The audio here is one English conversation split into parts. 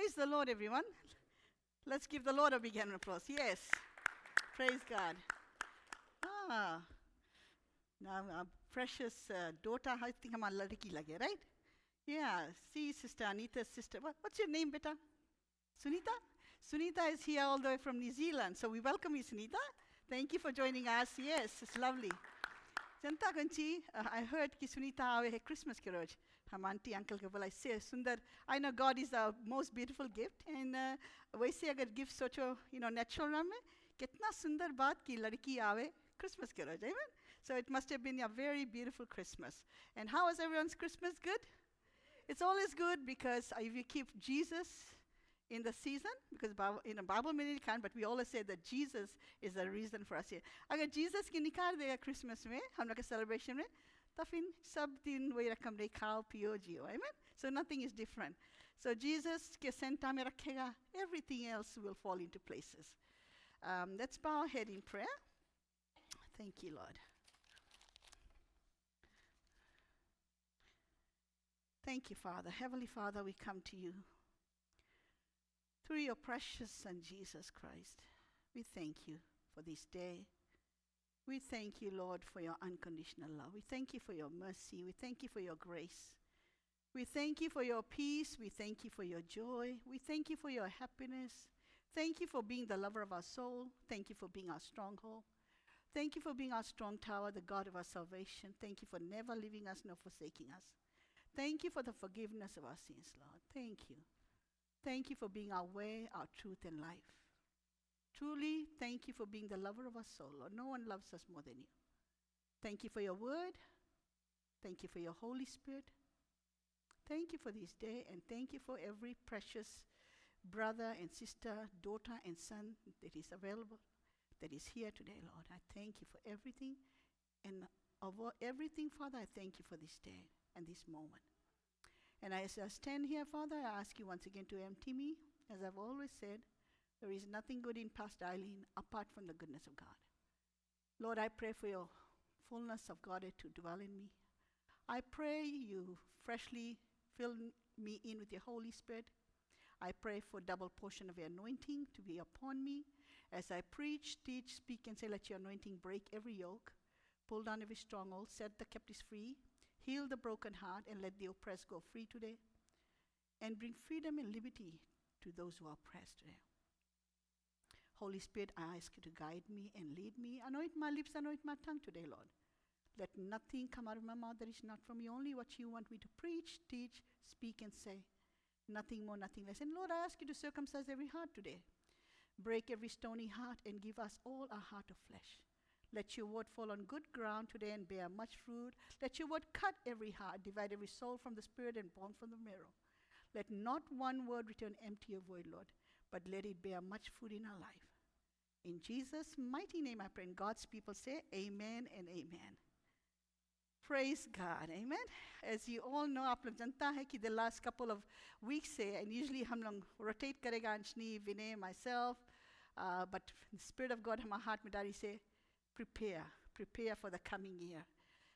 Praise the Lord, everyone. Let's give the Lord a big hand of applause. Yes. Praise God. Now our precious daughter, I think I'm a ladki lage, right? Yeah. See, Sister Anita's sister. What's your name, beta? Sunita? Sunita is here all the way from New Zealand. So we welcome you, Sunita. Thank you for joining us. Yes, it's lovely. Janta Ganchi, I heard ki Sunita aave hai Christmas ke roj. Hum auntie uncle ke bolai se sundar. I know God is the most beautiful gift, and वैसे अगर gift सोचो, natural में कितना सुंदर बात कि लड़की आवे Christmas के रोज, amen. So it must have been a very beautiful Christmas. And how was everyone's Christmas? Good. It's always good because if you keep Jesus in the season, because in a Bible meaning can, but we always say that Jesus is the reason for us here. अगर Jesus की निकाल देगा Christmas में, हम लोग के celebration में, तो फिर सब दिन वही रकम रही खाओ पियो जियो, amen. So nothing is different. So Jesus के center में रखेगा, everything else will fall into places. Let's bow our head in prayer. Thank you, Lord. Thank you, Father. Heavenly Father, we come to you through your precious Son, Jesus Christ. We thank you for this day. We thank you, Lord, for your unconditional love. We thank you for your mercy. We thank you for your grace. We thank you for your peace. We thank you for your joy. We thank you for your happiness. Thank you for being the lover of our soul. Thank you for being our stronghold. Thank you for being our strong tower, the God of our salvation. Thank you for never leaving us nor forsaking us. Thank you for the forgiveness of our sins, Lord. Thank you. Thank you for being our way, our truth, and life. Truly, thank you for being the lover of our soul, Lord. No one loves us more than you. Thank you for your word. Thank you for your Holy Spirit. Thank you for this day, and thank you for every precious brother and sister, daughter and son that is available, that is here today, Lord. I thank you for everything, and of everything, Father, I thank you for this day and this moment. And as I stand here, Father, I ask you once again to empty me. As I've always said, there is nothing good in Pastor Eileen apart from the goodness of God. Lord, I pray for your fullness of God to dwell in me. I pray you freshly fill me in with your Holy Spirit. I pray for double portion of your anointing to be upon me. As I preach, teach, speak, and say, let your anointing break every yoke, pull down every stronghold, set the captives free, heal the broken heart, and let the oppressed go free today, and bring freedom and liberty to those who are oppressed today. Holy Spirit, I ask you to guide me and lead me. Anoint my lips, anoint my tongue today, Lord. Let nothing come out of my mouth that is not from you, only what you want me to preach, teach, speak, and say. Nothing more, nothing less. And Lord, I ask you to circumcise every heart today. Break every stony heart and give us all a heart of flesh. Let your word fall on good ground today and bear much fruit. Let your word cut every heart, divide every soul from the spirit and bone from the marrow. Let not one word return empty or void, Lord, but let it bear much fruit in our life. In Jesus' mighty name I pray, and God's people say amen and amen. Praise God, amen. As you all know, आप लोग जानता है कि the last couple of weeks से, and usually हम लोग rotate करेगा Anshni, Vinay, myself, but the Spirit of God हमारे heart में डाली से prepare for the coming year.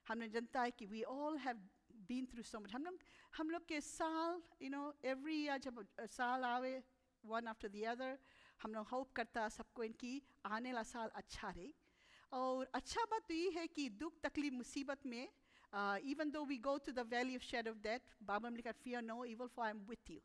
हम लोग जानता है कि we all have been through so much. हम लोग के साल, every year जब साल आवे one after the other, हम लोग hope करता सबको इनकी आने वाला साल अच्छा रहे. और अच्छा बात तो ये है कि दुख तकलीफ मुसीबत में even though we go to the valley of shadow of death, Bible में लिखा fear no evil for I am with you,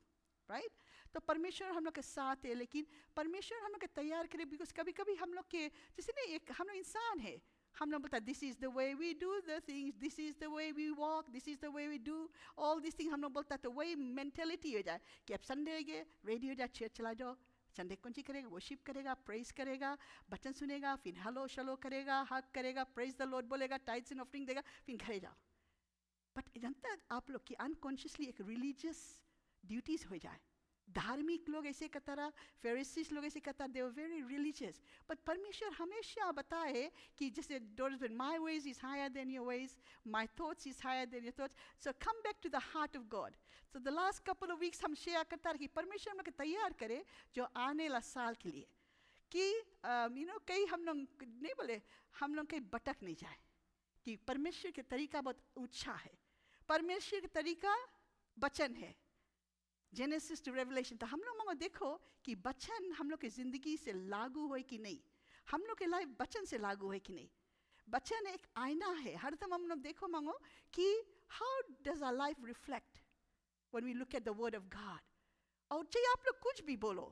right? तो परमेश्वर हम लोग के साथ है, लेकिन परमेश्वर हम लोग के तैयार करे, because कभी-कभी हम लोग के जैसे नहीं हम लोग इंसान है, हम लोग बोलता this is the way we do the things, this is the way we walk, this is the way we do all these things. हम लोग बोलता तो वही mentality हो जाए कि अब संडे गए रेडी हो जाए चर्च चला जाओ, संडे कौन सी करेगा, वर्शिप करेगा, प्रेज करेगा, बचन सुनेगा, फिर हेलो शलो करेगा, हक करेगा, प्रेज द लॉर्ड बोलेगा, टाइट्स एंड ऑफरिंग देगा, फिर घरे जाओ. बट जानता है आप लोग कि अनकॉन्शियसली एक रिलीजियस ड्यूटीज हो जाए. धार्मिक लोग ऐसे करता रहा, फेरिसीज लोग ऐसे करता, they were very religious. But परमेश्वर हमेशा बताए कि जैसे my ways is higher than your ways, my thoughts is higher than your thoughts. So come back to the heart of God. So the last couple of weeks हम share करता रहे कि परमेश्वर हम लोग तैयार करे जो आने वाला साल के लिए, कि कहीं हम लोग नहीं बोले हम लोग कहीं भटक नहीं जाए, कि परमेश्वर के तरीका बहुत ऊंचा है, परमेश्वर का तरीका वचन है, जेनेसिस टू रेवलेशन। तो हम लोग देखो कि वचन हम लोग की जिंदगी से लागू हो कि नहीं, हम लोग के लाइफ वचन से लागू है कि नहीं। वचन एक आईना है, हर दम हम लोग देखो मांगो कि how does our life reflect when we look at the word of God. और चाहे आप लोग कुछ भी बोलो,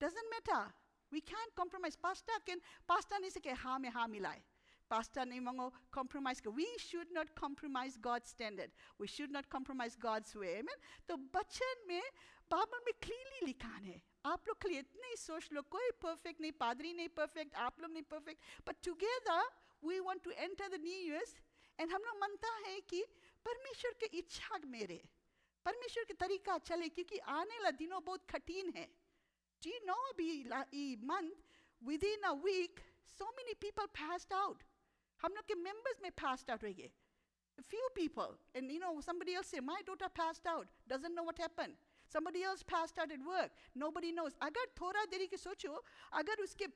doesn't matter, we can compromise. Pastor नहीं सके हाँ में हाँ मिलाए, पास्टर नहीं मांगो कॉम्प्रोमाइज कर। We should not compromise God standard, we should not compromise God's way. तो वचन में बाइबल में क्लीनली लिखा है। आप लोग के लिए इतने ही सोच लो, कोई परफेक्ट नहीं, पादरी नहीं परफेक्ट, आप लोग नहीं perfect, but together we want to enter the new years. And हम लोग मानता है कि परमेश्वर की इच्छा मेरे, परमेश्वर के तरीका चले, क्योंकि आने वाला दिनों बहुत कठिन है। Do you know, अभी month, within a week, so many people passed out. हम लोग के members में passed out रह गए, a few people. And you know, somebody else say, my daughter passed out, doesn't know what happened. Somebody else passed out at work, nobody knows. अगर थोड़ा देरी के सोचो, अगर उसके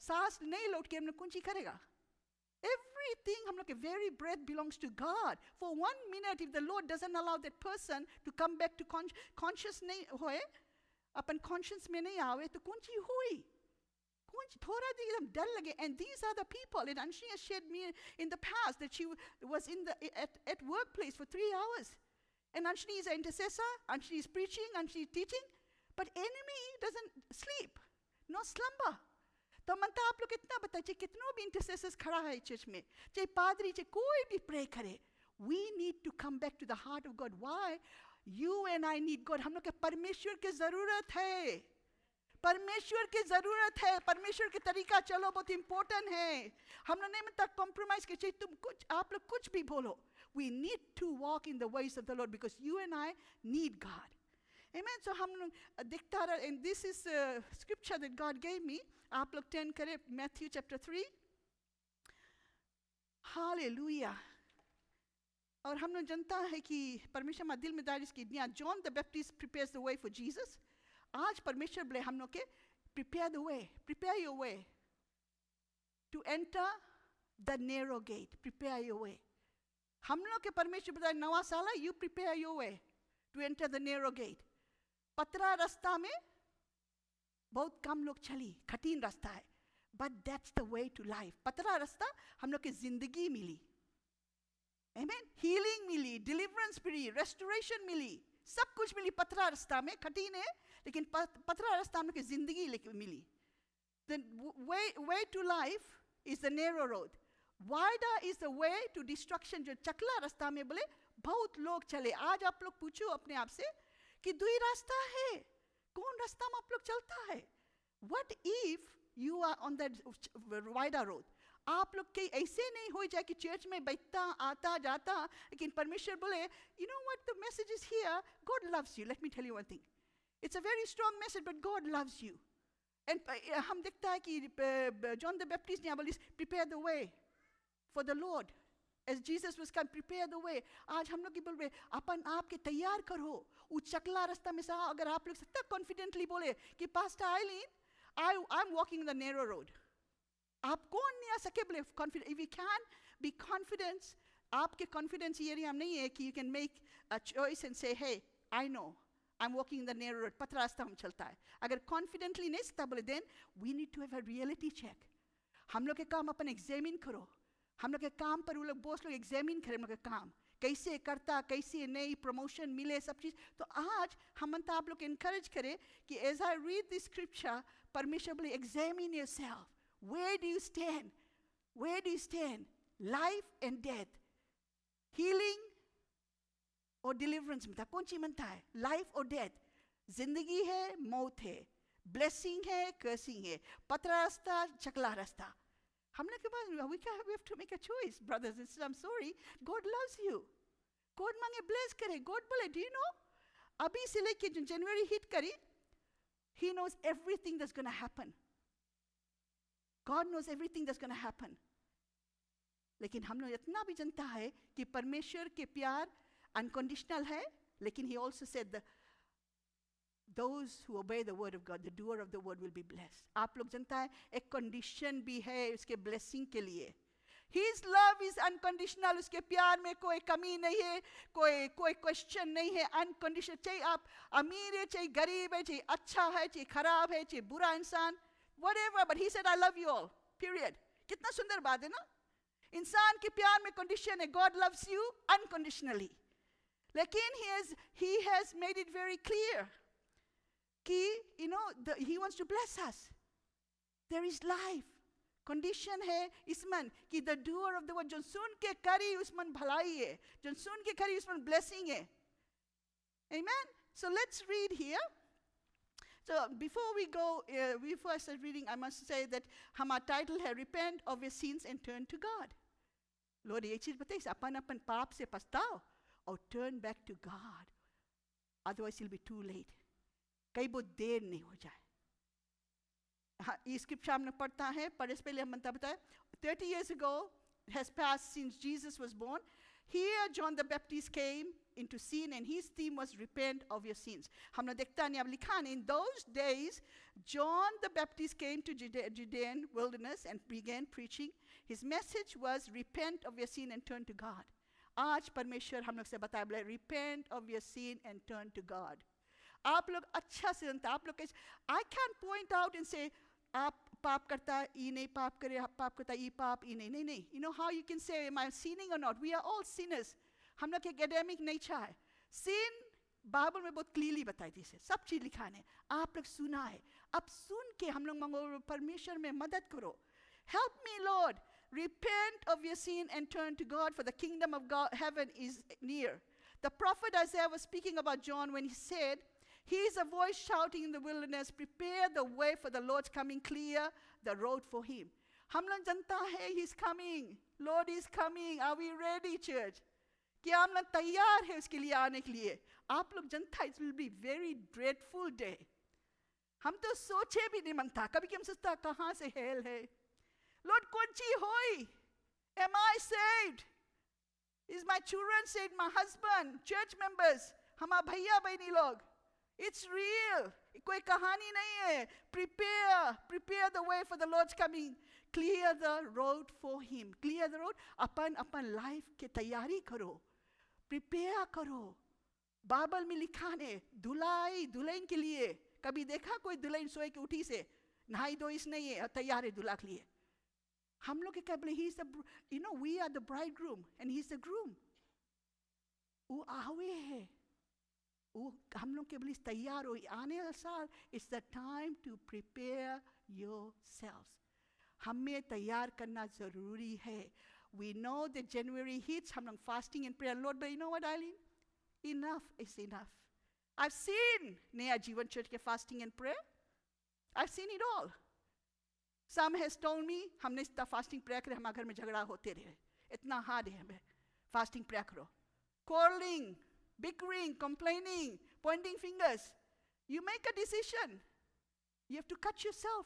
सांस नहीं लौट के हम लोग कौन सी करेगा? Everything, हम लोग के very breath belongs to God. For 1 minute, if the Lord doesn't allow that person to come back to conscious नहीं होए, अपन conscience में नहीं आवे, तो कौन सी हुई? थोड़ा दी एकदम डर लगे. And these are the people. And Anshni has shared me in the past that she was at workplace for 3 hours. And Anshni is an intercessor, Anshni is preaching, Anshni is teaching, but enemy doesn't sleep, no slumber. तो मनता आप लोग कितना बताइए, चाहे कितनों भी इंटरसेसर्स खड़ा है चर्च में, चाहे पादरी, चाहे कोई भी प्रे करे, we need to come back to the heart of God. Why? You and I need God. हम लोग के परमेश्वर की जरूरत है, परमेश्वर की जरूरत है, परमेश्वर के तरीका चलो बहुत इंपॉर्टेंट है. हम लोग नहीं मतलब कॉम्प्रोमाइज के, चाहे तुम कुछ, आप लोग कुछ भी बोलो. We need to walk in the ways of the Lord because you and I need God. Amen. So हम लोग दिखता रहा, and this is a scripture that God gave me. आप लोग turn करें Matthew chapter 3. Hallelujah. और हम लोग जानता है कि परमेश्वर हमारे दिल में दारिश की दिया. John the Baptist prepares the way for Jesus. आज परमेश्वर बोले हम लोग के prepare the way, prepare your way to enter the narrow gate. Prepare your way. हम लोग के परमेश्वर बताए नवा साला, you prepare your way to enter the narrow gate. पतरा रास्ता में बहुत कम लोग चली, कठिन रास्ता है, but that's the way to life. पतरा रास्ता हम लोग की जिंदगी मिली. Amen. Healing मिली, deliverance मिली, restoration मिली, सब कुछ मिली पतरा रास्ता में. कठिन है लेकिन पतरा रास्ता हम लोग की जिंदगी मिली. The way to life is the narrow road. Wider is the way to destruction. जो चकला रास्ता में बोले बहुत लोग चले. आज आप लोग पूछो अपने आप से कि दुई रास्ता है, कौन रास्ता में आप लोग चलता है? What if you are on that wider road? आप लोग के ऐसे नहीं हो जाए कि चर्च में बैठता आता जाता, लेकिन परमेश्वर बोले, you know what, the message is here, God loves you. Let me tell you one thing. It's a very strong message, but God loves you. And हम देखता है कि John the Baptist ने बोली prepare the way for the Lord. As Jesus was come, prepare the way. आज हम लोग की बोल रहे अपन आपके तैयार करो उस चकला रास्ता में से. अगर आप लोग सत्ता कॉन्फिडेंटली बोले कि pastor आइलीन, I'm walking the narrow road. आप कौन नहीं आ सके बोले confident. If you can be confident, आपके confidence ये हम नहीं है कि you can make a choice and say, hey, I know I'm walking the narrow road. पतला रास्ता हम चलता है. अगर confidently नहीं सकता बोले, then we need to have a reality check. हम लोग के काम अपन examine करो. हम लोग के काम पर वो लोग बॉस लोग एग्जामिन करें हम लोग के काम कैसे करता, कैसे नई प्रमोशन मिले, सब चीज़. तो आज हम तो आप लोग इनकरेज करें कि as I read this scripture, परमेश्वर बोले examine yourself. Where do you stand, where do you stand, life and death, healing और डिलीवरेंस में था कौन सी मनता है? लाइफ और डेथ, जिंदगी है मौत है, ब्लेसिंग है कर्सिंग है, पतला रास्ता चकला रास्ता. हम लोग के पास we have to make a choice, brothers and sisters. I'm sorry, God loves you. God मांगे bless करे. God बोले, do you know, अभी से लेके जो जनवरी हिट करी, He knows everything that's going to happen. God knows everything that's going to happen. लेकिन हम लोग इतना भी जानता है कि परमेश्वर के प्यार unconditional है, लेकिन He also said those who obey the word of God, the doer of the word will be blessed. आप लोग जानता है एक condition भी है उसके blessing के लिए His love is unconditional. उसके प्यार में कोई कमी नहीं है, कोई क्वेश्चन नहीं है. अनकंडीशनल. चाहे आप अमीर है, चाहे गरीब है, चाहे अच्छा है, चाहे खराब है, चाहे बुरा इंसान, whatever. But he said, I love you all. Period. कितना सुंदर बात है ना? इंसान के प्यार में कंडीशन है. God loves you unconditionally. लेकिन he has made it very clear कि he wants to bless us. There is life. Condition है इसमन कि the doer of the word, जो सुन के करी उसमन भलाई है, जो सुन के करी उसमन blessing है. Amen. So let's read here. So before we first start reading, I must say that हमारा title है repent of your sins and turn to God. Lord ये चीज बताइए, अपन पाप से पछताओ और turn back to God. Otherwise it'll be too late. कहीं बहुत देर नहीं हो जाए. ये स्क्रिप्चर हमने पढ़ता है, पढ़ने से पहले हम बताया 30 years ago has passed since Jesus was born. Here John the Baptist came into scene and his theme was repent of your sins. हमने देखता है, अब लिखा है, in those days John the Baptist came to Judean wilderness and began preaching. His message was repent of your sin and turn to God. आज परमेश्वर हम लोग से बताया, repent of your sin and turn to God. आप लोग अच्छा से जानते, आप लोग I can't point out and say आप पाप करता है, ये नहीं पाप करे, आप पाप करता है, ये पाप, ये नहीं, नहीं. You know how you can say, am I sinning or not? We are all sinners. हम लोग academic nature है. Sin बाइबल में बहुत क्लियरली बताई थी, सब चीज लिखा है. आप लोग सुना है, अब सुन के हम लोग मांगो परमेश्वर में मदद करो. Help me, Lord. Repent of your sin and turn to God, for the kingdom of God, heaven is near. The prophet Isaiah was speaking about John when he said, he is a voice shouting in the wilderness, prepare the way for the Lord's coming, clear the road for him. हम लोग जानता है, he's coming. Lord is coming. Are we ready, church? क्या हम लोग तैयार है उसके लिए आने के लिए? आप लोग जानता है, it will be very dreadful day. हम तो सोचे भी नहीं मनता. कभी हम सोचता कहाँ से हेल है? Lord, कौन ची होई? Am I saved? Is my children saved? My husband, church members, हमारे भैया बहनी लोग. It's real. कोई कहानी नहीं है. Prepare the way for the Lord's coming. Clear the road for him. Clear the road. Upon life के तैयारी करो. Prepare करो. बाइबल में लिखा है, दुल्हन के लिए. कभी देखा कोई दुल्हन सोए के उठी से नहाई धोई नहीं है, तैयार है दूल्हा के लिए. हम लोग के कहते हैं, we are the bridegroom and he's the groom. वो आवे है. हम लोग के लिए तैयार हो. आने वाला साल, it's the time to prepare yourselves. हमें तैयार करना जरूरी है. We know that January hits, हम लोग fasting and prayer. Lord, but you know what, Eileen? Enough is enough. I've seen Naya Jeevan Church के fasting and prayer. I've seen it all. Some has told me, हमने इतना fasting prayer करे, हमारे घर में झगड़ा होते रहे. इतना hard है हमें. Fasting prayer करो. Quarreling, bickering, complaining, pointing fingers. You make a decision. You have to cut yourself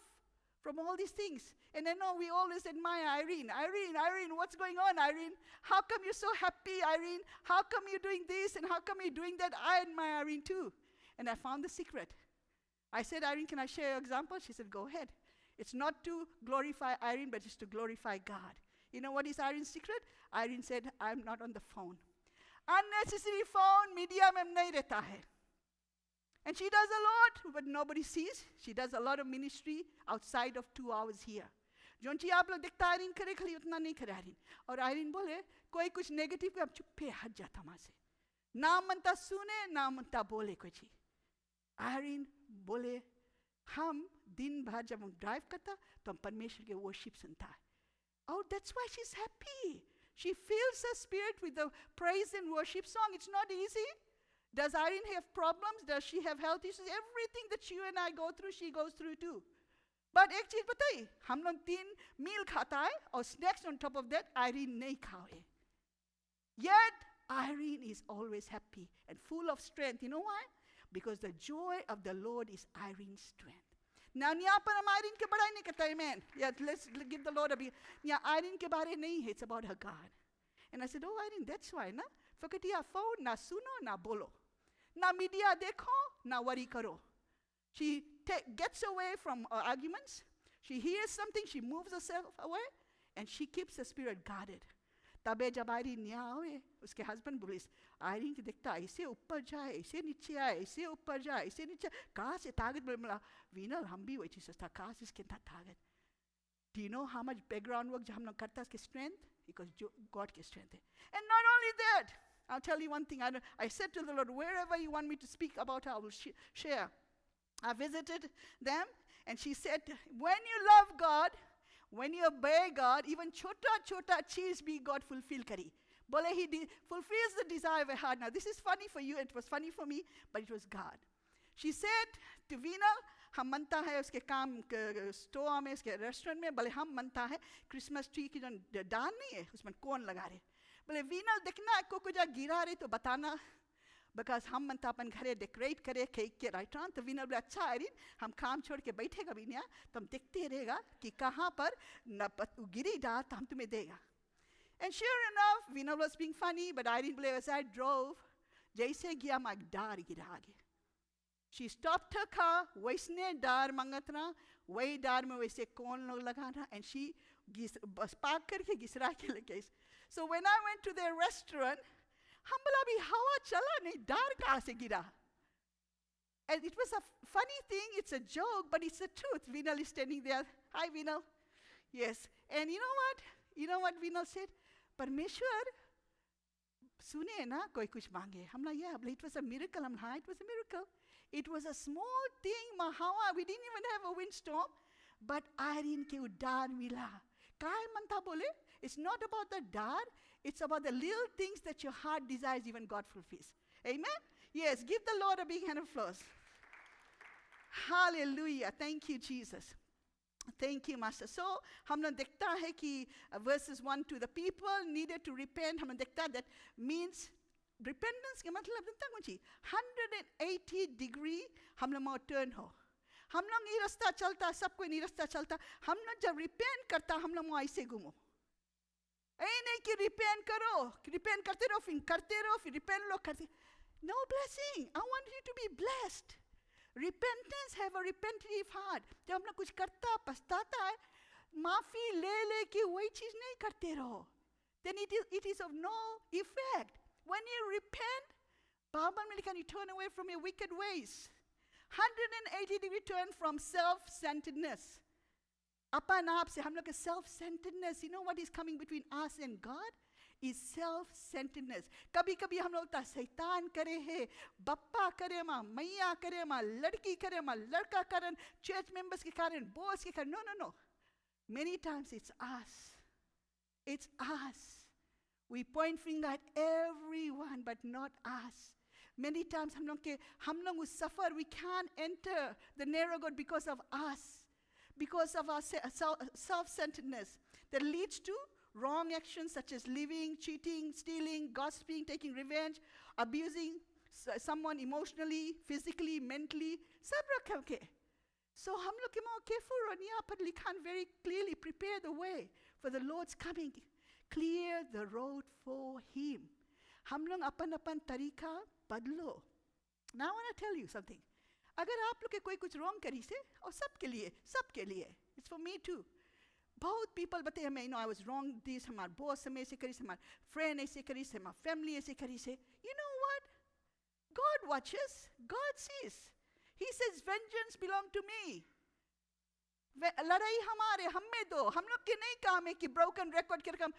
from all these things. And I know we always admire Irene. Irene, what's going on, Irene? How come you're so happy, Irene? How come you're doing this and how come you're doing that? I admire Irene too. And I found the secret. I said, Irene, can I share your example? She said, go ahead. It's not to glorify Irene, but it's to glorify God. You know what is Irene's secret? Irene said, I'm not on the phone. Unnecessary phone, media में नहीं रहता है. And she does a lot, but nobody sees. She does a lot of ministry outside of 2 hours here. Zone चीज आप लोग देखता Irene करे खाली उतना नहीं करे आयरीन. और आयरीन बोले कोई कुछ नेगेटिव पे अब चुप्पे हट जाता वहां से. ना मनता सुने ना मनता बोले कोई चीज. आयरीन बोले हम दिन भर जब हम ड्राइव करता तो हम परमेश्वर के वर्शिप सुनता है. Oh, that's why she's happy. She fills her spirit with the praise and worship song. It's not easy. Does Irene have problems? Does she have health issues? Everything that you and I go through, she goes through too. But एक चीज बताइए, हम लोग 3 meal खाता है और snacks on top of that, Irene नहीं खाए. Yet Irene is always happy and full of strength. You know why? Because the joy of the Lord is Irene's strength. Now यहाँ पर हम Irene के बड़ाई नहीं करते, amen. Yeah, let's give the Lord a big. यहाँ Irene के बारे नहीं है, it's about her God. And I said, oh Irene, that's why ना. फकटिया phone ना सुनो ना बोलो. ना मीडिया देखो ना worry करो. She gets away from arguments. She hears something, she moves herself away, And she keeps the spirit guarded. तबे जब आयरीन यहाँ हुए, उसके हस्बैंड बोले, आयरीन की देखता ऐसे ऊपर जाए, ऐसे नीचे आए, ऐसे ऊपर जाए, ऐसे नीचे, कहाँ से ताकत मिला? वीनल हम भी वही चीज़ सोचता, कहाँ से इसके ताकत? Do you know how much background work जो हम लोग करता है इसके strength? Because God के strength है. And not only that, I'll tell you one thing. I said to the Lord, wherever you want me to speak about, I will share. I visited them, and she said, when you love God, when you obey God, even chota cheez bhi God fulfill kari. Bole he fulfills the desire of a heart. Now this is funny for you, it was funny for me, but it was God. She said to Veena, हम मनता है उसके काम store में, उसके restaurant में, बोले हम मनता है क्रिसमस ट्री की जो डाल नहीं है उसमें कौन लगा रहे, बोले वीना देखना को कुछ गिरा रहे तो बताना, बिकॉज हम मनता अपन घरे डेकोरेट करे केक के राइट ऑन. तो वीना बोले अच्छा आयरीन, हम काम छोड़ के बैठेगा वीना, तो हम देखते रहेगा कि कहाँ पर गिरी डाल तो हम तुम्हें देगा. And sure enough, Veena was being funny, but Irene बोले as I drove, जैसे गया मैं डार गिरा आगे. She stopped her car, वैसने डार मंगतना, वही डार में वैसे कौन लोग लगाना, and she बस पार्क करके घिसरा के लेके. So when I went to their restaurant, हम बोला अभी हवा चला नहीं, डार कहाँ से गिरा? And it was a funny thing, it's a joke, but it's the truth. Vinal is standing there. Hi, Vinal. Yes. And you know what? You know what Vinal said? परमेश्वर सुने ना कोई कुछ मांगे. हम लोग yeah, it was a miracle. हम हाँ, it was a miracle. It was a small thing, Mahawa. We didn't even have a windstorm, but Irene ke udar mila. Kai manta bole? It's not about the dar. It's about the little things that your heart desires, even God fulfills. Amen? Yes, give the Lord a big hand of applause. Hallelujah. Thank you, Jesus. Thank you, Master. So, हम लोग देखता है कि verses 1 to the people needed to repent. हम लोग देखता that means repentance के मतलब जानता कौन सी 180 degree हम लोग टर्न हो. हम लोग ये रास्ता चलता, सब कोई ये रास्ता चलता. हम लोग जब repent करता, हम लोग ऐसे घूमो. नहीं कि repent करो, repent करते रहो, फिर repent लो करते. No blessing. I want you to be blessed. Repentance, have a repentive heart. जब हम लोग कुछ करता, पछताता है, माफी ले के वही चीज नहीं करते रहो. Then it is of no effect. When you repent, Bible में लिखा, you turn away from your wicked ways. 180 degree turn from self-centeredness. अपन आप से हम लोग के self-centeredness, you know what is coming between us and God? Is self-centeredness. कभी हम लोग शैतान करे है, बप्पा करे माँ, मैया करे माँ, लड़की करे माँ, लड़का कारण, church members के कारण, boss के कारण. No. Many times it's us. It's us. We point finger at everyone, but not us. Many times हम लोग will suffer. We can't enter the narrow God because of us, because of our self-centeredness that leads to wrong actions such as living, cheating, stealing, gossiping, taking revenge, abusing someone emotionally, physically, mentally. सब रखा के. So हम लोग के more careful और यहाँ पर लिखा very clearly, prepare the way for the Lord's coming. Clear the road for Him. हम लोग अपन तरीका बदलो. Now I want to tell you something. अगर आप लोग के कोई कुछ wrong करी से, और सबके लिए, it's for me too. बहुत people बताते हैं, I was wrong this, हमारे boss हमें ऐसे करी से, हमारे friend ऐसे करी से, हमारे family ऐसे करी से. You know what? God watches, God sees. He says, vengeance belong to me. लड़ाई हमारे, हमें दो. हम लोग के नहीं काम है कि broken record करके हम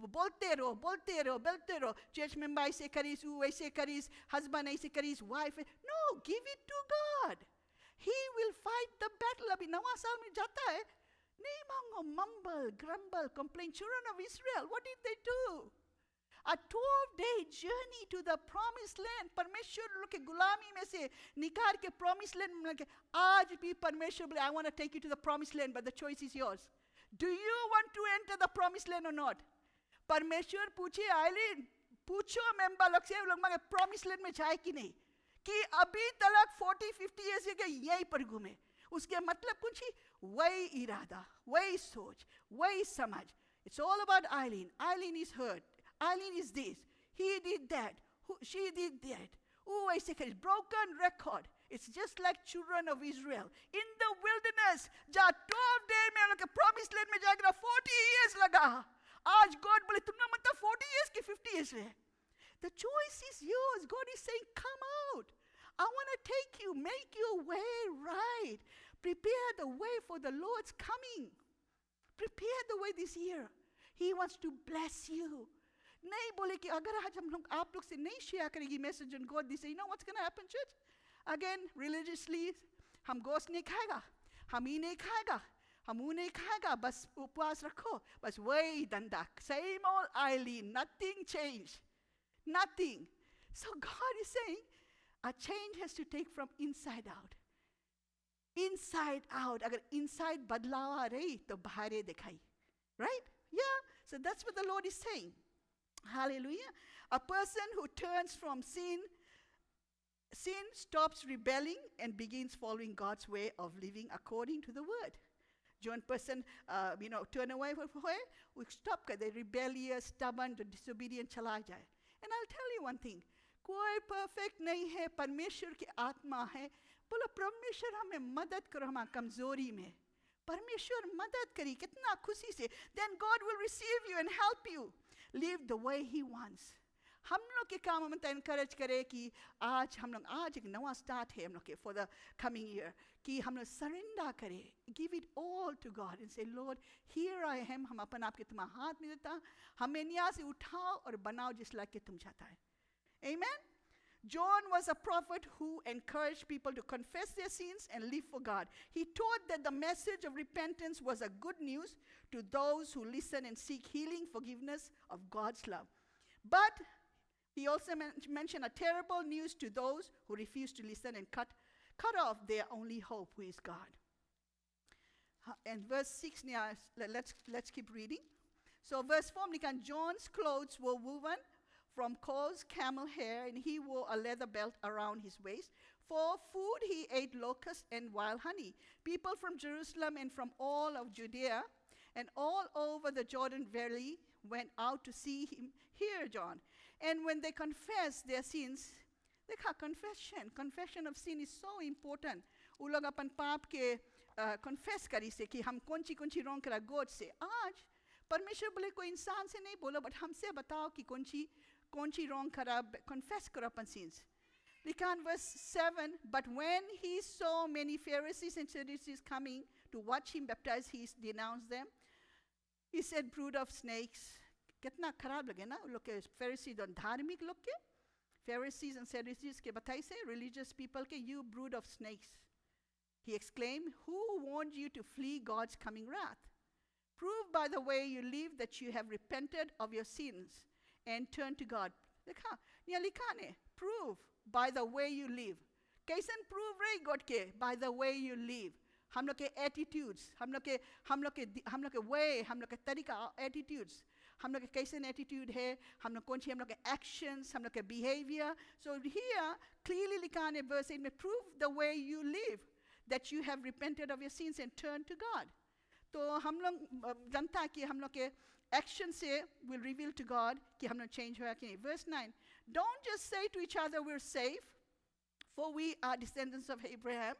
बोलते रहो. Church member ऐसे करीस, वैसे करीस, husband ऐसे करीस, wife. No, give it to God. He will fight the battle. अभी नवा साल में जाता है. नहीं मांगो, mumble, grumble, complain. Children of Israel, what did they do? A 12-day journey to the promised land. परमेश्वर लोग के गुलामी में से निकाल के promised land में के आज भी परमेश्वर बोले, I want to take you to the promised land, but the choice is yours. Do you want to enter the promised land or not? परमेश्वर पूछे आइलिन, पूछो मेंबर लोग से, लोग मांगे promised land में जाए कि नहीं, कि अभी तक 40-50 years के यही पर घूमे. उसके मतलब कुछ ही वही इरादा, वही सोच, वही समझ. It's all about Eileen. Eileen is hurt. Eileen is this. He did that. She did that. Oh, I say, broken record. It's just like children of Israel in the wilderness. जहाँ 12 days में उनके promised land में जाकर 40 years लगा. आज God बोले तुमने मतलब 40 years की 50 years है. The choice is yours. God is saying, come out. I want to take you, make your way right. Prepare the way for the Lord's coming. Prepare the way this year. He wants to bless you. नहीं बोले कि अगर आज हम लोग आप लोग से नहीं शेयर करेगी message on God, they say, you know what's going to happen, church? Again, religiously, हम गोश्त नहीं खाएगा, हम ये नहीं खाएगा, हम वो नहीं खाएगा, बस उपवास रखो, बस वही धंधा, same old Eileen, nothing changed, nothing. So God is saying, a change has to take from inside out. Inside out. अगर inside बदलाव आ रही तो बाहर दिखाई, right? Yeah. So that's what the Lord is saying. Hallelujah. A person who turns from sin stops rebelling and begins following God's way of living according to the word. जो person, turn away from way, we stop कर दे, rebellious, stubborn, disobedient चला जाए. And I'll tell you one thing. कोई perfect नहीं है, परमेश्वर की आत्मा है. बोलो परमेश्वर हमें मदद करो हमारी कमजोरी में. परमेश्वर मदद करी कितना खुशी से. Then God will receive you and help you live the way He wants. हम लोग के काम में तो encourage करें कि आज एक नया start है हम लोग के for the coming year कि हम लोग surrender करें, give it all to God and say, Lord, here I am. हम अपन आपके तुम्हारे हाथ में देता, हमें यहाँ से उठाओ और बनाओ जिस लायक के तुम चाहता है. Amen. John was a prophet who encouraged people to confess their sins and live for God. He taught that the message of repentance was a good news to those who listen and seek healing, forgiveness of God's love. But he also mentioned a terrible news to those who refuse to listen and cut off their only hope, who is God. And verse 6, let's keep reading. So verse 4, John's clothes were woven from coarse camel hair, and he wore a leather belt around his waist. For food he ate locusts and wild honey. People from Jerusalem and from all of Judea and all over the Jordan Valley went out to see him, hear John. And when they confessed their sins, देखा confession of sin is so important. वो लोग अपन पाप के confess करी से कि हम कौन सी wrong करा God से. आज परमेश्वर बोले कोई इंसान से नहीं बोलो, but हमसे बताओ कि कौन सी wrong करा, confess करो अपन sins. Likan verse 7, but when he saw many Pharisees and Sadducees coming to watch him baptize, he denounced them. He said, brood of snakes. कितना खराब लगे ना लोग के Pharisees और धार्मिक लोग के Pharisees and Sadducees के बताई से religious people के, you brood of snakes. He exclaimed, who warned you to flee God's coming wrath? Prove by the way you live that you have repented of your sins and turned to God. देखा यहाँ लिखा ने, prove by the way you live. कैसन prove रही God के? By the way you live. हम लोग के attitudes, हम लोग के way, हम लोग के तरीका, attitudes, हम लोग के कैसन attitude है, हम लोग कौन सी हम लोग के actions, हम लोग के behavior. So here clearly लिखा है verse 8 में, prove the way you live that you have repented of your sins and turned to God. तो हम लोग जानता है कि हम लोग के action से will reveal to God कि हम लोग change हुआ कि नहीं. Verse 9, don't just say to each other we're safe, for we are descendants of Abraham.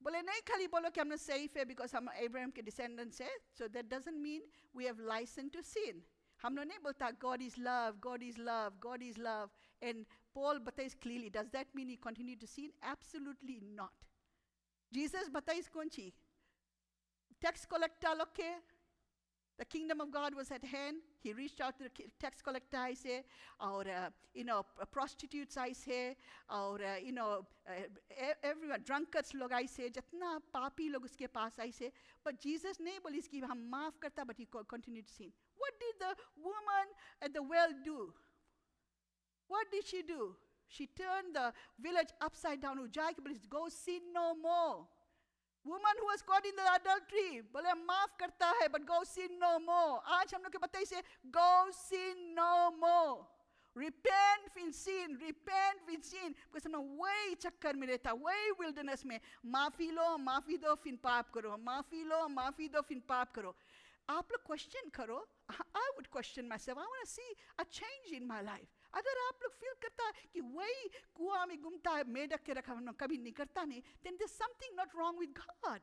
बोले नहीं खाली बोलो कि हम लोग safe है because हम Abraham के descendants है. So that doesn't mean we have license to sin. हम लोग नहीं बोलता God is love, God is love, God is love. And Paul बताइस clearly, does that mean he continued to sin? Absolutely not. Jesus बताइस कौन सी? Tax collector लोग के, the kingdom of God was at hand. He reached out to the tax collector ऐसे, और prostitutes ऐसे, और everyone, drunkards लोग ऐसे, जितना पापी लोग उसके पास ऐसे. But Jesus नहीं बोली इसकी हम माफ करता, but he continued to sin. What did the woman at the well do? What did she do? She turned the village upside down. Go sin no more. Woman who was caught in the adultery, बोले माफ करता है, but go sin no more. आज हम लोग के बताइए से, go sin no more. Repent in sin, repent in sin. Because हम लोग वही चक्कर में रहता, वही wilderness में, माफी दो फिर पाप करो, माफी दो फिर पाप करो. आप लोग question करो. I would question myself. I want to see a change in my life. अगर आप लोग फील करता है कि वही कुआं में घूमता है, मेढक के रखा हम कभी नहीं करता नहीं, then there's something not wrong with God.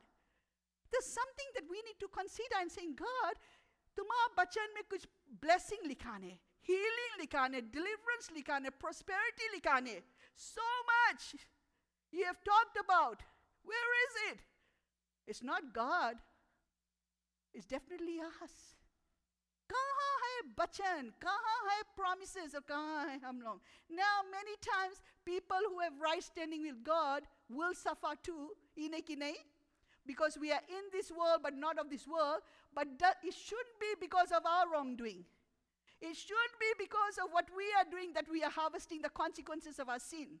There's something that we need to consider and saying, God, तुम्हारा वचन में कुछ blessing लिखाने, healing लिखाने, deliverance लिखाने, prosperity लिखाने, so much you have talked about. Where is it? It's not God. It's definitely us. कहाँ है वचन, कहाँ है promises, और कहाँ है हम लोग? Now many times people who have right standing with God will suffer too, इन्हें कि नहीं? Because we are in this world but not of this world, but it shouldn't be because of our wrongdoing. It should be because of what we are doing that we are harvesting the consequences of our sin.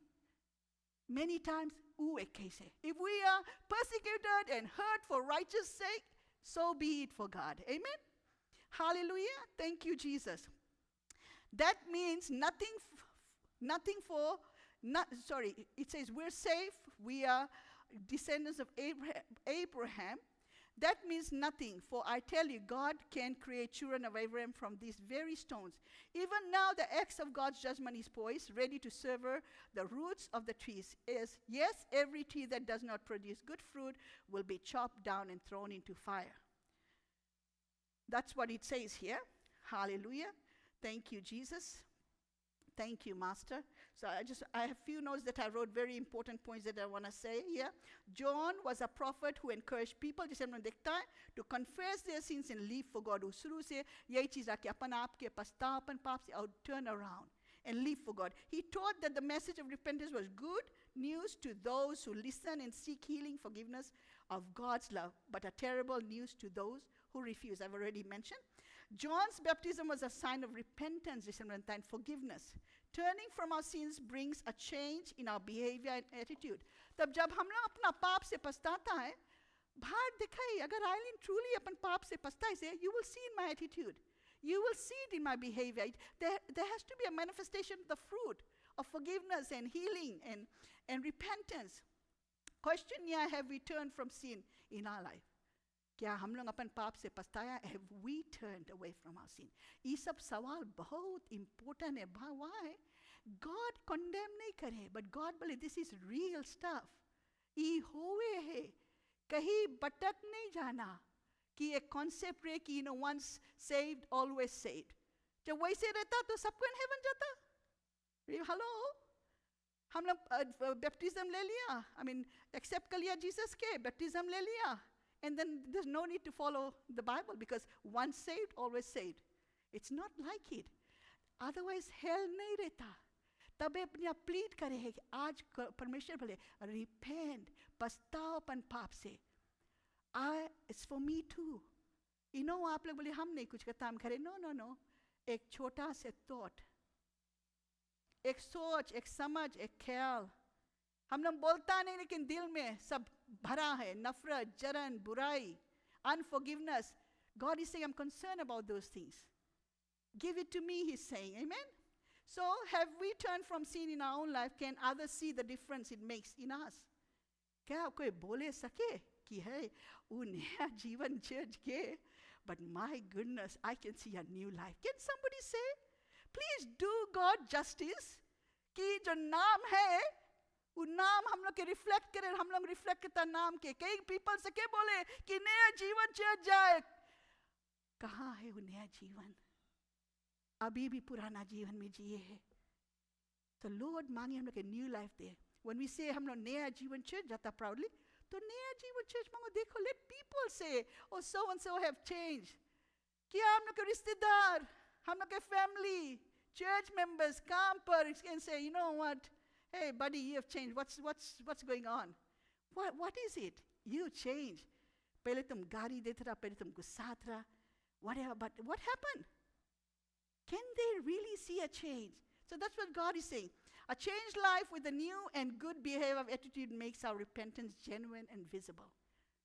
Many times, if we are persecuted and hurt for righteous sake, so be it for God. Amen? Hallelujah. Thank you, Jesus. That means it says we're safe. We are descendants of Abraham. That means nothing. For I tell you, God can create children of Abraham from these very stones. Even now, the axe of God's judgment is poised, ready to sever the roots of the trees. Yes, every tree that does not produce good fruit will be chopped down and thrown into fire. That's what it says here. Hallelujah. Thank you, Jesus. Thank you, Master. So I have few notes that I wrote, very important points that I want to say here. John was a prophet who encouraged people, जिसे हमने देखता है, to confess their sins and live for God. शुरू से यही चीज़ रखी, अपन आप के पछताओ अपन पाप से और turn around and live for God. He taught that the message of repentance was good news to those who listen and seek healing, forgiveness of God's love, but a terrible news to those who refuse. I've already mentioned. John's baptism was a sign of repentance and forgiveness. Turning from our sins brings a change in our behavior and attitude. तब जब हम लोग अपना पाप से पछताता है, बाहर दिखाई, अगर Eileen truly अपन पाप से पछताए से, you will see in my attitude. You will see it in my behavior. There has to be a manifestation of the fruit of forgiveness and healing and repentance. Question here, have we turned from sin in our life? क्या हम लोग अपन पाप से पछताया? Have we turned away from our sin? ये सब सवाल बहुत important है. Why? God condemn नहीं करे, but God बोले this is real stuff. ये होवे है, कहीं भटक नहीं जाना कि एक concept रहे कि once saved always saved. जब वैसे रहता तो सबको in heaven जाता. Hello? हम लोग baptism ले लिया, accept कर लिया Jesus के, baptism ले लिया. And then there's no need to follow the Bible because once saved, always saved. It's not like it. Otherwise, hell नहीं रहता. तबे अपने आप प्लीड करे है कि आज परमेश्वर बोले repent, पछताओ अपन पाप से. It's for me too. आप लोग बोले हम नहीं कुछ करता, हम करे no. एक छोटा से thought, एक सोच, एक समझ, एक ख्याल. हम लोग बोलता नहीं लेकिन दिल में सब भरा है, नफरत, जलन, बुराई, unforgiveness. God is saying, I'm concerned about those things. Give it to me, he's saying. Amen? So, have we turned from sin in our own life? Can others see the difference it makes in us? क्या कोई बोले सके कि है वो नया जीवन church के, but my goodness, I can see a new life. Can somebody say, please do God justice, कि जो नाम है वो नाम हम लोग के रिफ्लेक्ट करे, हम लोग रिफ्लेक्ट करता नाम के. कई पीपल से क्या बोले कि नया जीवन चढ़ जाए. कहाँ है वो नया जीवन? अभी भी पुराना जीवन में जिए है. तो लॉर्ड मांगे हम लोग के new life they. When we say हम लोग नया जीवन चढ़ जाता proudly, तो नया जीवन चर्च मांगो. देखो, let people say, oh so and so have changed. क्या हम लोग के रिश्तेदार, हम लोग के family, church members काम पर can say, you know what? Hey, buddy, you have changed. What's going on? What is it? You changed. पहले तुम गाली देता रहा, पहले तुम गुस्साता रहा, whatever. But what happened? Can they really see a change? So that's what God is saying. A changed life with a new and good behavior of attitude makes our repentance genuine and visible.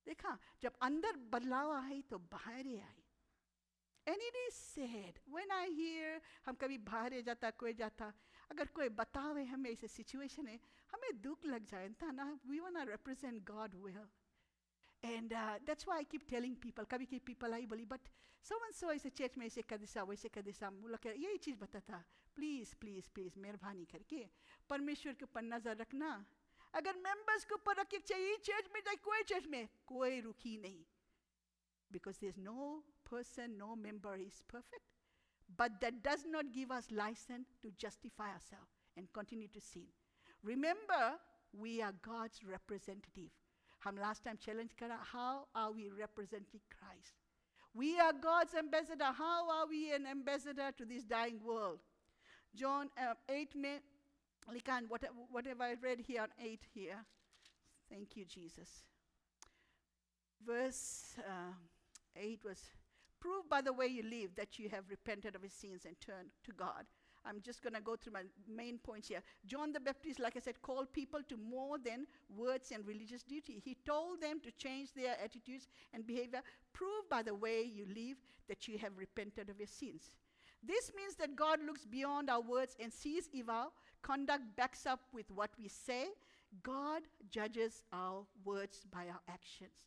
देखा, जब अंदर बदलाव आई तो बाहर आई. And it is sad when I hear हम कभी बाहर जाता, कोई जाता, अगर कोई बतावे हमें ऐसे सिचुएशन है, हमें दुख लग जाता ना. We want to represent God well. And that's why I keep telling people, कभी कभी people आई बोली, but so-and-so ऐसे चर्च में ऐसे कर दिसा, वैसे कर दिसा, बोला कि यही चीज़ बताता, प्लीज़ प्लीज़ प्लीज़ मेहरबानी करके परमेश्वर के ऊपर नज़र रखना. अगर मेंबर्स के ऊपर रखे चाहिए चर्च में चाहे कोई चर्च में, कोई रुकी नहीं. Because there's no person, no member is perfect. But that does not give us license to justify ourselves and continue to sin. Remember, we are God's representative. हम last time challenge करा, how are we representing Christ? We are God's ambassador. How are we an ambassador to this dying world? John 8 में लिखा, whatever I read here on 8 here. Thank you, Jesus. Verse 8 was, prove by the way you live that you have repented of your sins and turned to God. I'm just going to go through my main points here. John the Baptist, like I said, called people to more than words and religious duty. He told them to change their attitudes and behavior. Prove by the way you live that you have repented of your sins. This means that God looks beyond our words and sees if our conduct backs up with what we say. God judges our words by our actions.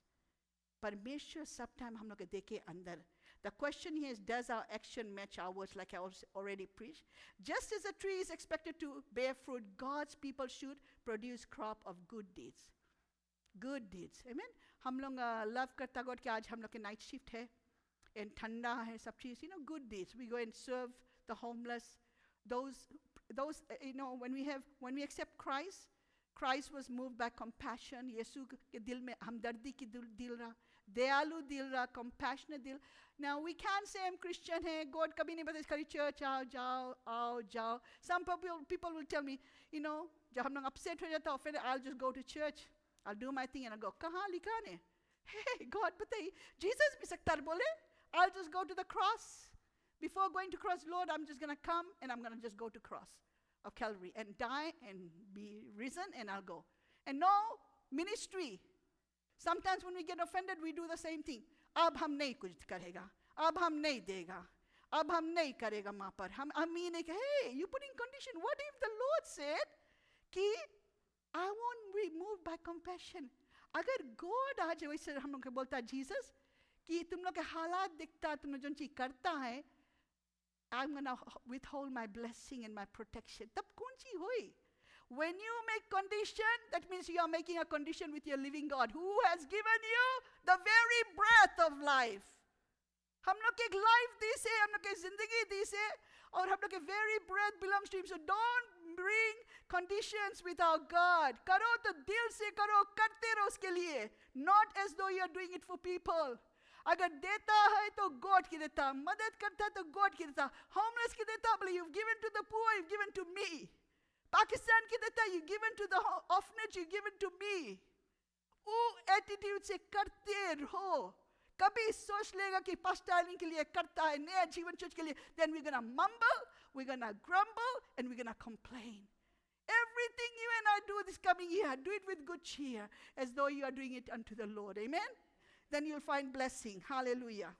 परमेश्वर सब time हम लोग के देखे अंदर. The question here is, does our action match our words, like I already preached? Just as a tree is expected to bear fruit, God's people should produce crop of good deeds. Good deeds. Amen? हम लोग love करता God कि आज हम लोग के night shift है and ठंडा है सब चीज़. Good deeds. We go and serve the homeless. Those when we accept Christ, Christ was moved by compassion. यीशु के दिल में हमदर्दी की दिल रहा, दयालु दिल रहा, compassionate दिल. Now we can't say I'm Christian है, God कभी नहीं बताया करी church आओ जाओ. Some people will tell me, जब हम लोग upset हो जाता है, फिर I'll just go to church, I'll do my thing and I'll go. कहाँ लिखा ने? Hey, God बताइए, Jesus भी सकता है बोले, I'll just go to the cross. Before going to cross, Lord, I'm just going to come and I'm going to just go to cross of Calvary and die and be risen and I'll go. And no ministry. Sometimes when we get offended, we do the same thing. अब हम नहीं कुछ करेगा, अब हम नहीं देगा, अब हम नहीं करेगा माँ पर. हम ये नहीं कहे, hey, you put in condition. What if the Lord said कि I won't be moved by compassion? अगर God आज वैसे हम लोग को बोलता है Jesus कि तुम लोग के हालात दिखता, तुम लोग जो चीज करता है, I'm going to withhold my blessing and my protection. तब कौन सी हुई? When you make condition, that means you are making a condition with your living God who has given you the very breath of life. हम लोग के एक life दी से, हम लोग के जिंदगी दी से, और हम लोग के very breath belongs to Him. So don't bring conditions with our God. करो तो दिल से करो, करते रहो उसके लिए. Not as though you are doing it for people. अगर देता है तो God की देता, मदद करता है तो God की देता, homeless की देता, but you've given to the poor, you've given to me. Pakistan की देता, you've given to the orphanage, you've given to me. वो attitude से करते रहो. कभी सोच लेगा कि pastoring के लिए करता है, नया जीवन चर्च के लिए, then we're gonna mumble, we're gonna grumble, and we're gonna complain. Everything you and I do this coming year, do it with good cheer, as though you are doing it unto the Lord. Amen? Then you'll find blessing. Hallelujah.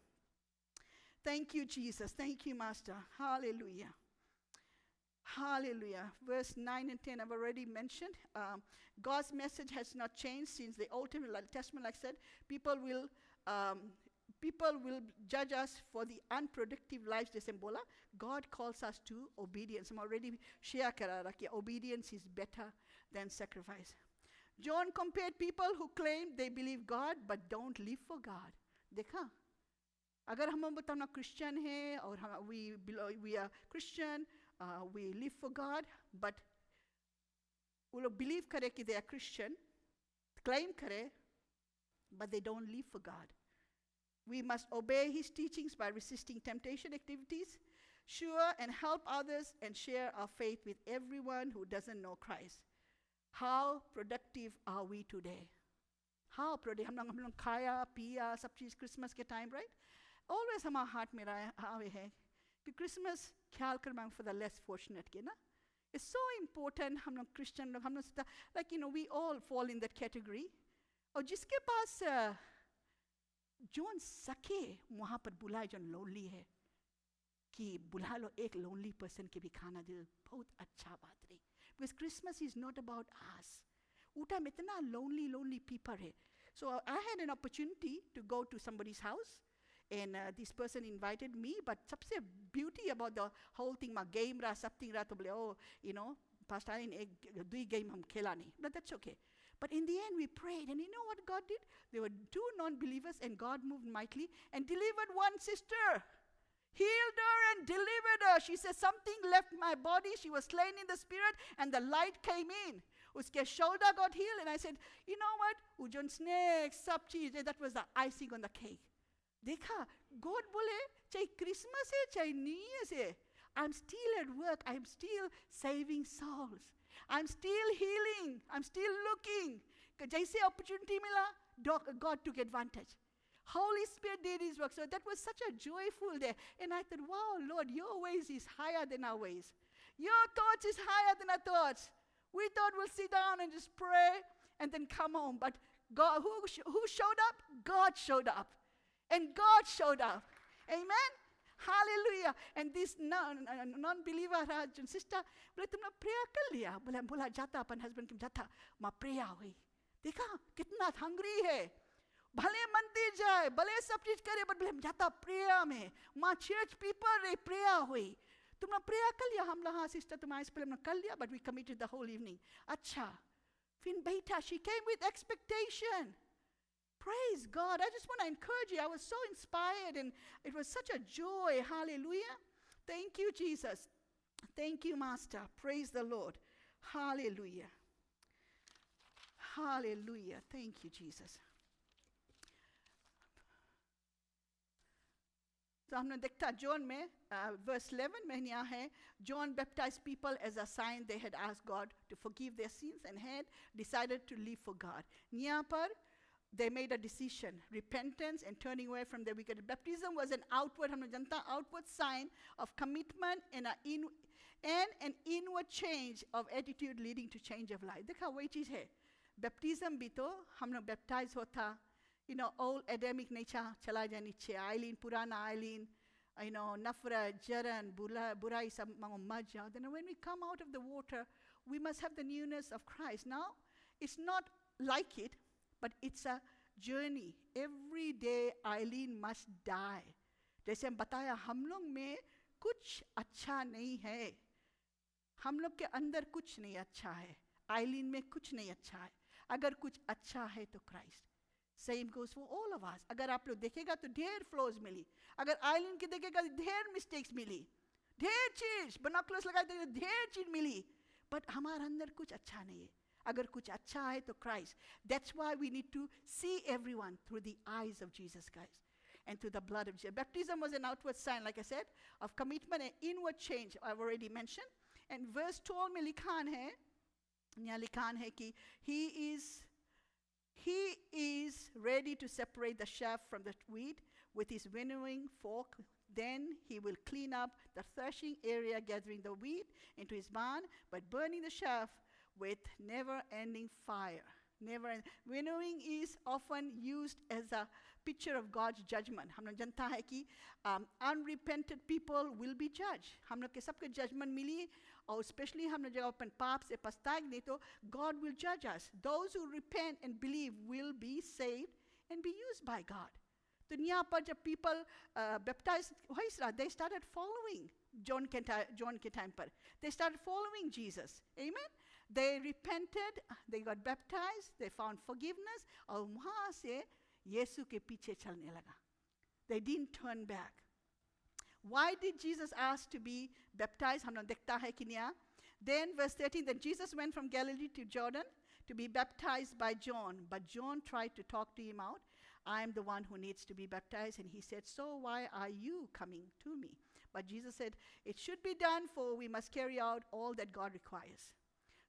Thank you, Jesus. Thank you, Master. Hallelujah. Hallelujah. Verse 9 and 10 I've already mentioned. God's message has not changed since the Old Testament. Like I said, people will judge us for the unproductive lives they bola. God calls us to obedience. I'm already share kara कि obedience is better than sacrifice. John compared people who claim they believe God but don't live for God. देखा? अगर हम बताना Christian है और we are Christian, we live for God, but वो लोग believe करे कि they are Christian, claim करे, but they don't live for God. We must obey His teachings by resisting temptation activities, sure, and help others and share our faith with everyone who doesn't know Christ. How productive are we today? How productive? हम लोग खाया पिया सब चीज़ Christmas के time, right? Always हमारा heart में आवे है कि Christmas ख्याल कर for the less fortunate के ना. It's so important. हम लोग Christian लोग हम लोग like we all fall in that category. और जिसके पास जोन सके वहाँ पर बुलाए जो lonely है कि बुला लो एक lonely person के भी खाना दे, बहुत अच्छा बात रही. Because Christmas is not about us. उटा में इतना lonely people है. So I had an opportunity to go to somebody's house, and this person invited me, but सबसे beauty about the whole thing, मा game रहा, something रहा, तो बोले, oh, Pastor Aline, एक game हम खेला नहीं. But that's okay. But in the end, we prayed, and you know what God did? There were 2 non-believers, and God moved mightily and delivered one sister. Healed her and delivered her. She said, something left my body. She was slain in the spirit, and the light came in. Uske shoulder got healed, and I said, you know what? Ujon snake, sab cheese, that was the icing on the cake. Dekha, God bole, chahe Christmas hai, chahe New Year's hai, I'm still at work. I'm still saving souls. I'm still healing. I'm still looking. Jaise opportunity mila, God took advantage. Holy Spirit did His work. So that was such a joyful day. And I thought, wow, Lord, your ways is higher than our ways. Your thoughts is higher than our thoughts. We thought we'll sit down and just pray and then come home. But God, who showed up? God showed up. And God showed up. Amen? Hallelujah. And this non-believer sister, बोले तुमने prayer कर लिया? बोला जाता अपन husband के जाता, माँ prayer हुई. देखा कितना hungry है. भले मंदिर जाए, भले सब चीज करे, but बोले जाता prayer में. माँ church people रे prayer हुई. तुमने prayer कर लिया? हम लोग हाँ sister तुम्हारे इस पर हमने कर लिया, but we committed the whole evening. अच्छा. फिर बैठा, she came with expectation. Praise God. I just want to encourage you. I was so inspired, and it was such a joy. Hallelujah. Thank you, Jesus. Thank you, Master. Praise the Lord. Hallelujah. Hallelujah. Thank you, Jesus. So हमने देखा John में verse 11 में यहाँ है, John baptized people as a sign they had asked God to forgive their sins and had decided to live for God. यहाँ पर they made a decision, repentance and turning away from their wicked. Baptism was an outward, हमने जानता, outward sign of commitment and an inward change of attitude leading to change of life. देखा वही चीज है. Baptism भी तो हम लोग baptize होता, old Adamic nature चला जाए नीचे, Aileen, पुराना Aileen, nafra, jaran, burai सब मर जाओ. Then when we come out of the water, we must have the newness of Christ. Now, it's not like it, but it's a journey. Every day Aileen must die. जैसे हम बताया, हम लोग में कुछ अच्छा नहीं है. हम लोग के अंदर कुछ नहीं अच्छा है. Aileen में कुछ नहीं अच्छा है. अगर कुछ अच्छा है तो Christ. Same goes for all of us. अगर आप लोग देखेगा तो ढेर flaws मिली. अगर Aileen के देखेगा तो ढेर mistakes मिली. ढेर चीज, binoculars लगाए तो ढेर चीज मिली. But हमारे अंदर कुछ अच्छा नहीं है. अगर कुछ अच्छा है तो Christ. That's why we need to see everyone through the eyes of Jesus Christ and through the blood of Jesus. Baptism was an outward sign, like I said, of commitment and inward change, I've already mentioned. And verse 12 में लिखा है कि he is ready to separate the chaff from the wheat with his winnowing fork. Then he will clean up the threshing area, gathering the wheat into his barn, but burning the chaff with never-ending fire. Winnowing is often used as a picture of God's judgment. हम लोग जानता है कि unrepentant people will be judged. हम लोग के सबके judgment मिली, और especially हम लोग जब अपन पाप से पछताएंगे तो God will judge us. Those who repent and believe will be saved and be used by God. तो यहाँ पर जब people baptized, they started following John के time पर. They started following Jesus. Amen. They repented, they got baptized, they found forgiveness, और वहाँ से यीशु के पीछे चलने लगा. They didn't turn back. Why did Jesus ask to be baptized? हम लोग देखता है कि यहाँ. Then verse 13, then Jesus went from Galilee to Jordan to be baptized by John. But John tried to talk to him out. I am the one who needs to be baptized. And he said, so why are you coming to me? But Jesus said, it should be done, for we must carry out all that God requires.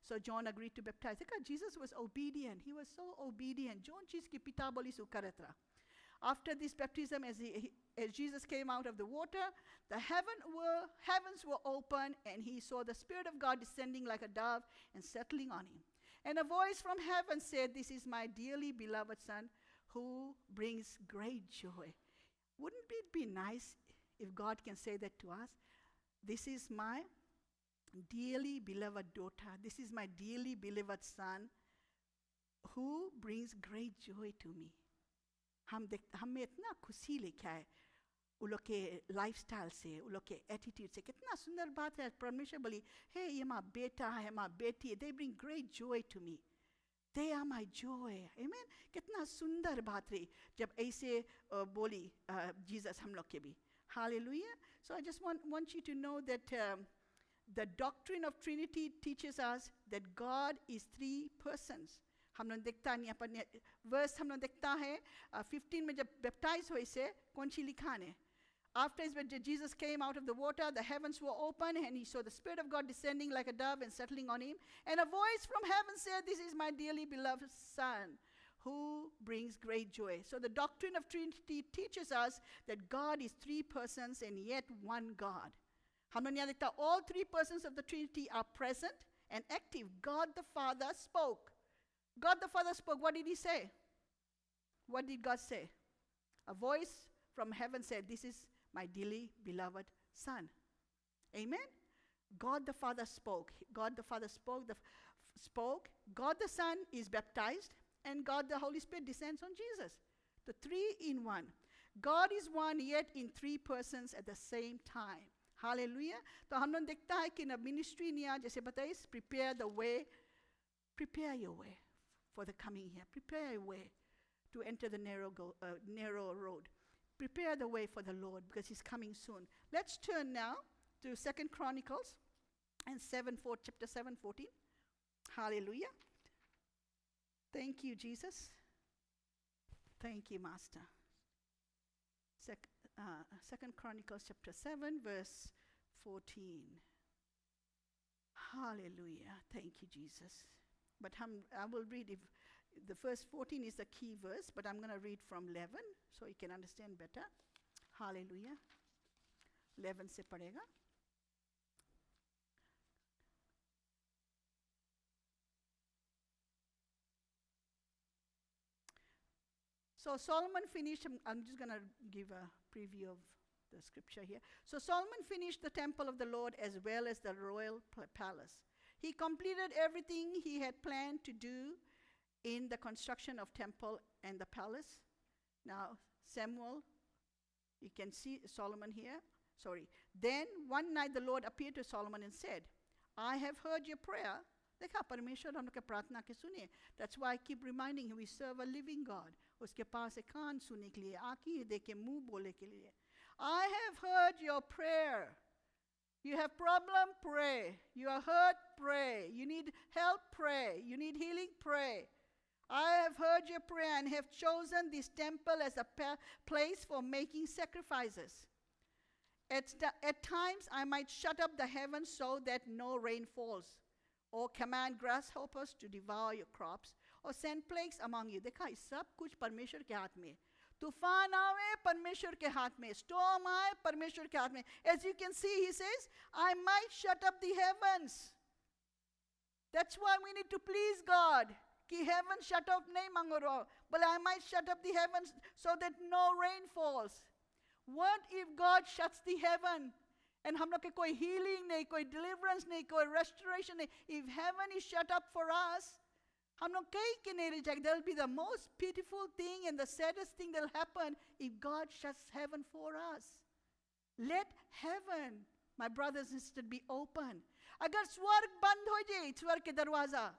So John agreed to baptize. Jesus was obedient. He was so obedient. John चीज की पिता बोली सो करत रहा. After this baptism, as Jesus came out of the water, the heavens were open, and he saw the Spirit of God descending like a dove and settling on him. And a voice from heaven said, this is my dearly beloved Son, who brings great joy. Wouldn't it be nice if God can say that to us? This is my dearly beloved daughter. This is my dearly beloved son, who brings great joy to me. हमें इतना खुशी लेके आए उन लोग के lifestyle से, उन लोग के एटीट्यूड से. कितना सुंदर बात है. परमेश्वर बोली, हे ये माँ बेटा है, माँ बेटी है. They bring great joy to me. They are my joy. Amen. कितना सुंदर बात रही जब ऐसे बोली जीसस हम लोग के भी. Hallelujah. So I just want you to know that the doctrine of Trinity teaches us that God is 3 persons. हम लोग देखता है यहाँ पर वर्स हम लोग देखता है 15 में जब बैप्टाइज हुए से कौन सी लिखा है. After when Jesus came out of the water, the heavens were open, and he saw the Spirit of God descending like a dove and settling on him. And a voice from heaven said, "This is my dearly beloved Son, who brings great joy." So the doctrine of Trinity teaches us that God is 3 persons and yet one God. हम लोग यहाँ देखता है all 3 persons of the Trinity are present and active. God the Father spoke. God the Father spoke. What did he say? What did God say? A voice from heaven said, "This is my dearly beloved Son." Amen? God the Father spoke. God the Father spoke. God the Son is baptized, and God the Holy Spirit descends on Jesus. The 3 in 1. God is one, yet in 3 persons at the same time. Hallelujah. तो हम लोग देखता है कि ministry निया जैसे बताइए, prepare your way for the coming year. Prepare your way to enter the narrow road. Prepare the way for the Lord because he's coming soon. Let's turn now to 2 Chronicles and chapter 7:14. Hallelujah. Thank you, Jesus. Thank you, Master. 2 Chronicles chapter 7 verse 14. Hallelujah. Thank you, Jesus. But I will read if the verse 14 is the key verse, but I'm going to read from 11 so you can understand better. Hallelujah. 11 se padega. So Solomon finished, I'm just going to give a preview of the scripture here. So Solomon finished the temple of the Lord as well as the royal palace. He completed everything he had planned to do in the construction of temple and the palace. Now, Samuel, you can see Solomon here. Sorry. Then one night the Lord appeared to Solomon and said, "I have heard your prayer." देखा परमेश्वर हम लोग के प्रार्थना के सुने. That's why I keep reminding you, we serve a living God. उसके पास एक कान सुनने के लिए, आँखें देख के मुंह बोले के लिए. I have heard your prayer. You have problem, pray. You are hurt, pray. You need help, pray. You need healing, pray. I have heard your prayer and have chosen this temple as a place for making sacrifices. At times I might shut up the heavens so that no rain falls, or command grasshoppers to devour your crops, or send plagues among you. देखा ये सब कुछ परमेश्वर के हाथ में. तूफान आवे परमेश्वर के हाथ में. Storm आए परमेश्वर के हाथ में. As you can see, he says, I might shut up the heavens. That's why we need to please God. कि heaven shut up नहीं मांगो रो, but I might shut up the heavens so that no rain falls. What if God shuts the heaven and हम लोग के कोई healing नहीं, कोई deliverance नहीं, कोई restoration नहीं? If heaven is shut up for us, हम लोग कहीं के नहीं रह जाएंगे. That will be the most pitiful thing and the saddest thing that will happen if God shuts heaven for us. Let heaven, my brothers and sisters, be open. अगर स्वर्ग बंद हो जाए, स्वर्ग के दरवाजा,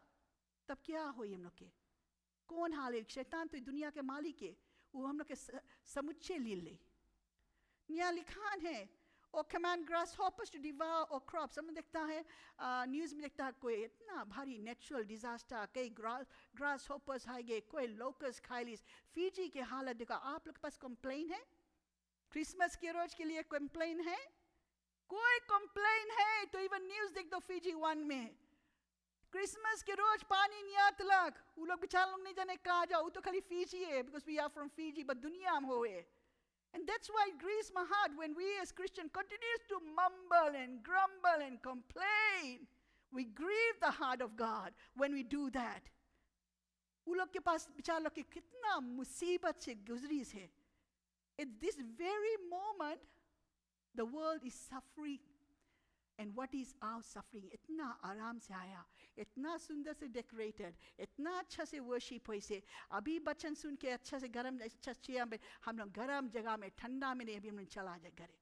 तब क्या होई हम लोग के? कौन हाल है? शैतान तो दुनिया के मालिक है. वो हम लोग के समुच्चय ले ले. यहाँ लिखा है, or command grasshoppers to devour our crops. हम देखता है न्यूज़ में देखता है कोई इतना भारी नेचुरल डिजास्टर, कई grasshoppers आ गए, कोई locust खा ली. फीजी के हालत देखा. आप लोग के पास कंप्लेन है? क्रिसमस के रोज के लिए कंप्लेन है? कोई कंप्लेन है तो इवन न्यूज़ देख दो फीजी 1 में. क्रिसमस के रोज पानी नहीं आता लग. वो लोग बेचारे लोग नहीं जाने कहाँ जाओ. वो तो खाली फीजी है because we are from Fiji, but दुनिया में होए. And that's why it grieves my heart when we as Christians continues to mumble and grumble and complain. We grieve the heart of God when we do that. वो लोग के पास बेचारे लोग के कितना मुसीबत से गुजरी है. At this very moment, the world is suffering. And what is our suffering? इतना आराम से आया, इतना सुंदर से डेकोरेटेड, इतना अच्छा से वर्शिप हुई से, अभी बचन सुन के अच्छा से गरम अच्छा चेयर में हम लोग गरम जगह में ठंडा में नहीं, अभी हम लोग चला जाए घरे.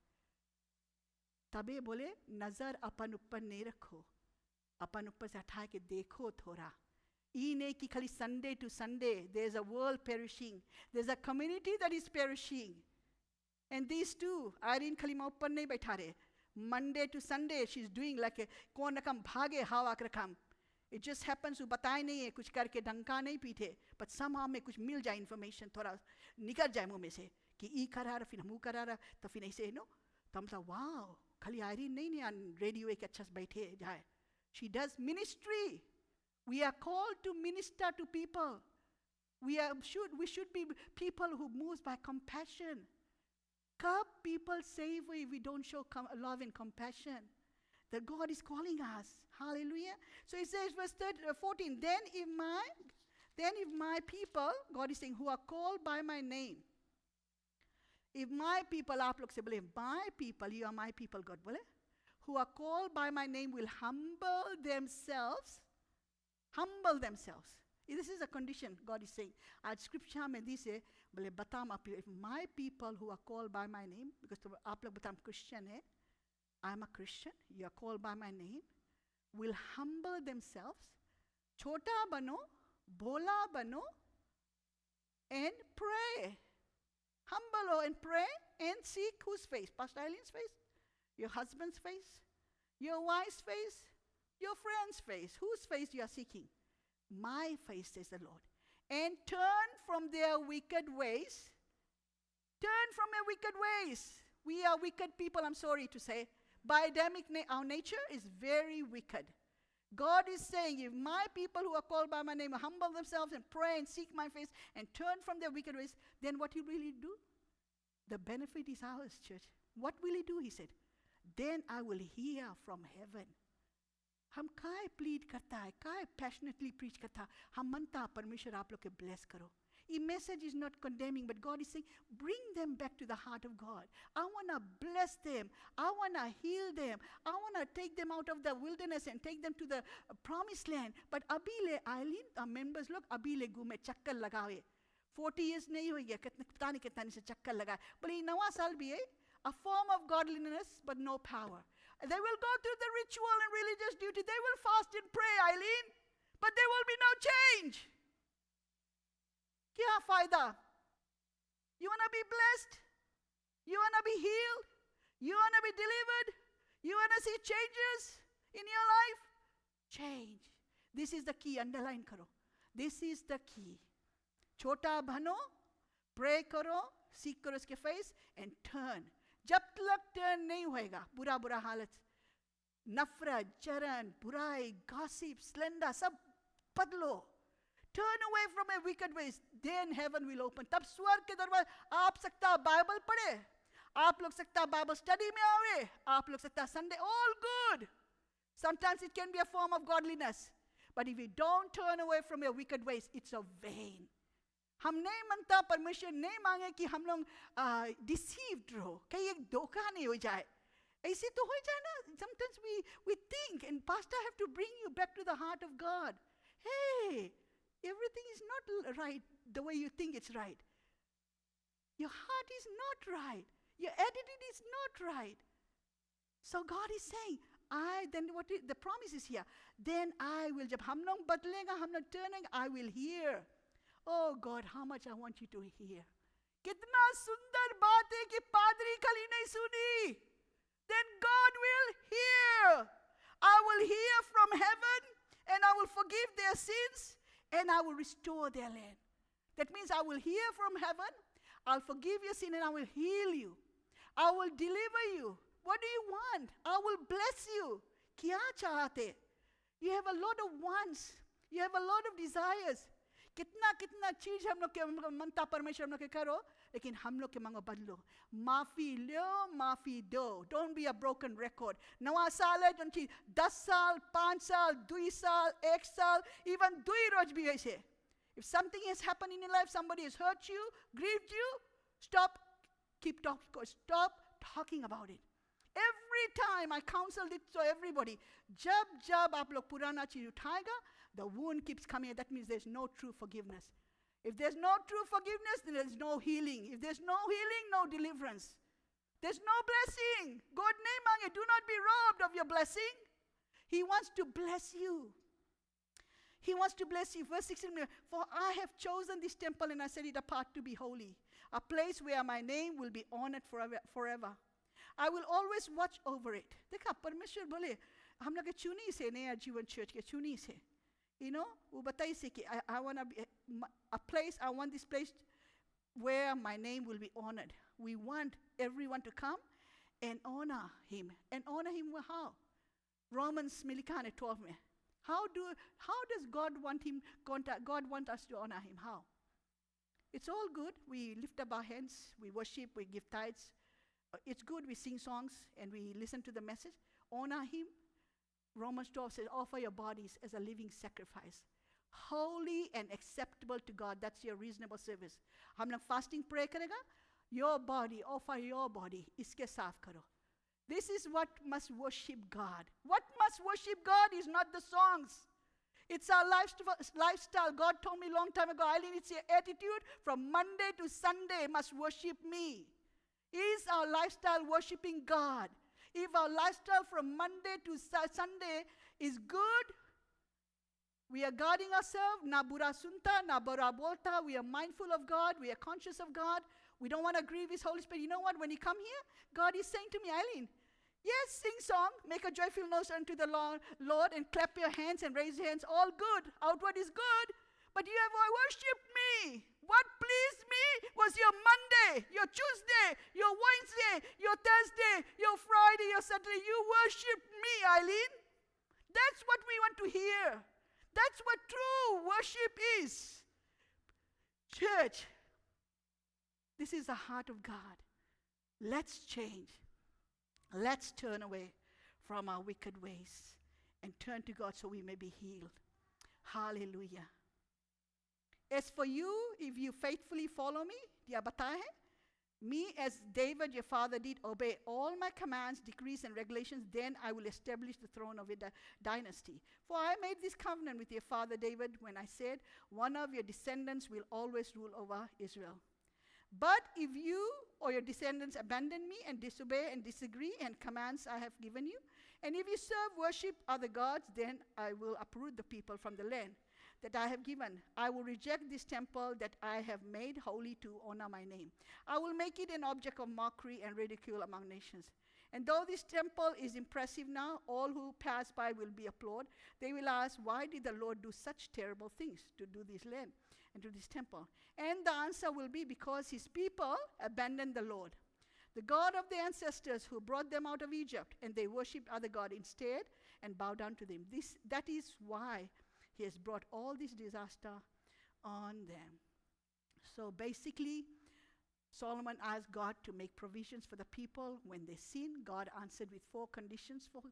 तबे बोले नजर अपन ऊपर नहीं रखो, अपन ऊपर से हटा के देखो थोड़ा. ये नहीं कि खाली Sunday to Sunday there's a world perishing, there's a community that is perishing. And these two, Irene खाली माँ ऊपर नहीं बैठा रहे. Monday to Sunday she's doing like a कौन रकम भागे हवा रकम. It just happens वो बताए नहीं है कुछ करके डंका नहीं पीते, but somehow में कुछ मिल जाए information, थोड़ा निकल जाए मुँह में से कि ई करा रहा फिर हम करा रहा तो फिर ऐसे नो तो हम सब वाव खाली आयरीन नहीं रेडियो एक अच्छा से बैठे जाए. She does ministry. We are called to minister to people. We should be people who move by compassion. Cup people save if we don't show love and compassion. That God is calling us. Hallelujah. So it says verse 14, then if my people, God is saying, who are called by my name, if my people, आप लोग से बोले, my people, you are my people, God बोले, who are called by my name will humble themselves. This is a condition God is saying. आज scripture में दी से बोले बताम आप if my people who are called by my name, because आप लोग बताम Christian है, I am a Christian, you are called by my name, will humble themselves, छोटा बनो, भोला बनो, and pray. Humble and pray and seek whose face? Pastor Eileen's face? Your husband's face? Your wife's face? Your friend's face? Whose face you are seeking? My face, says the Lord. And turn from their wicked ways. Turn from their wicked ways. We are wicked people, I'm sorry to say. By Adamic, our nature is very wicked. God is saying, if my people who are called by my name humble themselves and pray and seek my face and turn from their wicked ways, then what you really do? The benefit is ours, church. What will he do? He said, then I will hear from heaven. हम काय plead करता है, काय passionately preach करता, हम मनता परमेश्वर आप लोग के ब्लेस करो. The message is not condemning, but God is saying, bring them back to the heart of God. I want to bless them. I want to heal them. I want to take them out of the wilderness and take them to the promised land. But अभी ले Eileen, our members लोग अभी ले घूमे चक्कर लगाए. 40 years नहीं हो गया, पता नहीं कितना से चक्कर लगाए. बोले नवा साल भी है, a form of godliness but no power. They will go through the ritual and religious duty. They will fast and pray, Eileen, but there will be no change. क्या फायदा? You want to be blessed? You want to be healed? You want to be delivered? You want to see changes in your life? Change. This is the key. Underline karo. This is the key. छोटा बनो, pray करो, seek करो उसके face and turn. जब तक turn नहीं होएगा, बुरा बुरा हालत, नफरत, जलन, बुराई, gossip, slander, सब बदलो. Turn away from your wicked ways, then heaven will open. तब स्वर्ग के दरवाजे, आप सकता बाइबल पढ़े, आप लोग सकता बाइबल स्टडी में आवे, आप लोग सकता Sunday, all good. Sometimes it can be a form of godliness, but if you don't turn away from your wicked ways, it's a vain. हम नहीं मनता परमेश्वर नहीं मांगे कि हम लोग deceived रहो, कहीं एक धोखा नहीं हो जाए. ऐसे तो हो जाए ना. Sometimes we think, and pastor have to bring you back to the heart of God. Hey, everything is not right the way you think it's right. Your heart is not right. Your attitude is not right. So God is saying, the promise is here. Then I will, जब हम लोग बदलेगा, हम लोग turning, I will hear. Oh God, how much I want you to hear. कितना सुंदर बात है कि पादरी खाली नहीं सुनी. Then God will hear. I will hear from heaven and I will forgive their sins and I will restore their land. That means I will hear from heaven, I'll forgive your sin and I will heal you. I will deliver you. What do you want? I will bless you. क्या चाहते? You have a lot of wants. You have a lot of desires. कितना कितना चीज हम लोग के मनता परमेश्वर हम लोग के करो, लेकिन हम लोग के मांगो बदलो. माफी लो, माफी दो. Don't be a broken record. नवा साल है जो चीज 10 साल, 5 साल, 2 साल, 1 साल, even 2 रोज भी ऐसे. If something has happened in your life, somebody has hurt you, grieved you, stop talking about it. Every every time I counseled it to everybody, jab आप लोग पुराना चीज उठाएगा, the wound keeps coming. That means there's no true forgiveness. If there's no true forgiveness, then there's no healing. If there's no healing, no deliverance. There's no blessing. God name mange, do not be robbed of your blessing. He wants to bless you. He wants to bless you. Verse 16, for I have chosen this temple and I set it apart to be holy, a place where my name will be honored forever. I will always watch over it. देखा परमेश्वर बोले हम लोग के चुनी से नया जीवन चर्च के चुनी से, you know, वो बताई से कि I want to be a place. I want this place where my name will be honored. We want everyone to come and honor him. And honor him how? Romans Milikane 12 में. How does God want us to honor him? How? It's all good. We lift up our hands, we worship, we give tithes. It's good, we sing songs and we listen to the message. Honor him. Romans 12 says, offer your bodies as a living sacrifice, holy and acceptable to God. That's your reasonable service. हम लोग fasting pray करेगा. Your body, offer your body. इसके साफ करो. This is what must worship God. What must worship God is not the songs. It's our lifestyle. God told me a long time ago, Eileen, it's your attitude from Monday to Sunday must worship me. Is our lifestyle worshiping God? If our lifestyle from Monday to Sunday is good, we are guarding ourselves, na bura sunta, na bura bolta, we are mindful of God, we are conscious of God, we don't want to grieve His Holy Spirit. You know what? When you come here, God is saying to me, Eileen, yes, sing song, make a joyful noise unto the Lord, and clap your hands and raise your hands, all good. Outward is good, but you have worshipped me. What pleased me was your Monday, your Tuesday, your Wednesday, your Thursday, your Friday, your Saturday. You worshipped me, Eileen. That's what we want to hear. That's what true worship is. Church, this is the heart of God. Let's change. Let's turn away from our wicked ways and turn to God so we may be healed. Hallelujah. As for you, if you faithfully follow me, diya bata hai, me as David your father did obey all my commands, decrees and regulations, then I will establish the throne of your dynasty. For I made this covenant with your father David when I said, one of your descendants will always rule over Israel. But if you or your descendants abandon me and disobey and disagree and commands I have given you, and if you worship other gods, then I will uproot the people from the land that I have given. I will reject this temple that I have made holy to honor my name. I will make it an object of mockery and ridicule among nations. And though this temple is impressive now, all who pass by will be applauded. They will ask, why did the Lord do such terrible things to do this land and to this temple? And the answer will be because his people abandoned the Lord, the God of their ancestors who brought them out of Egypt, and they worshipped other gods instead and bowed down to them. That is why he has brought all this disaster on them. So basically, Solomon asked God to make provisions for the people when they sin. God answered with four conditions for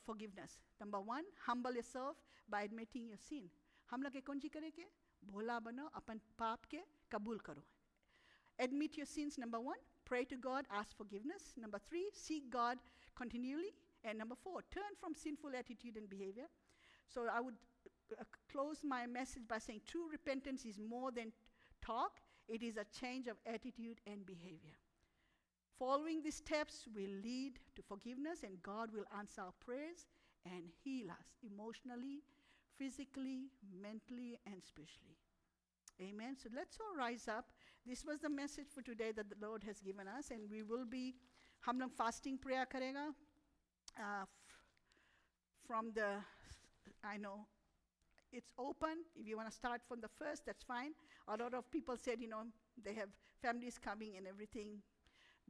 forgiveness. Number one, humble yourself by admitting your sin. हम लोग कौन सी करेंगे? भोला बनो, अपन पाप के कबूल करो. Admit your sins, number one. Pray to God, ask forgiveness. Number three, seek God continually. And number four, turn from sinful attitude and behavior. So I would close my message by saying true repentance is more than talk. It is a change of attitude and behavior. Following these steps will lead to forgiveness, and God will answer our prayers and heal us emotionally, physically, mentally, and spiritually. Amen. So let's all rise up. This was the message for today that the Lord has given us, and we will be, हम लोग fasting prayer करेगा. From the, I know, it's open. If you want to start from the first, that's fine. A lot of people said, they have families coming and everything,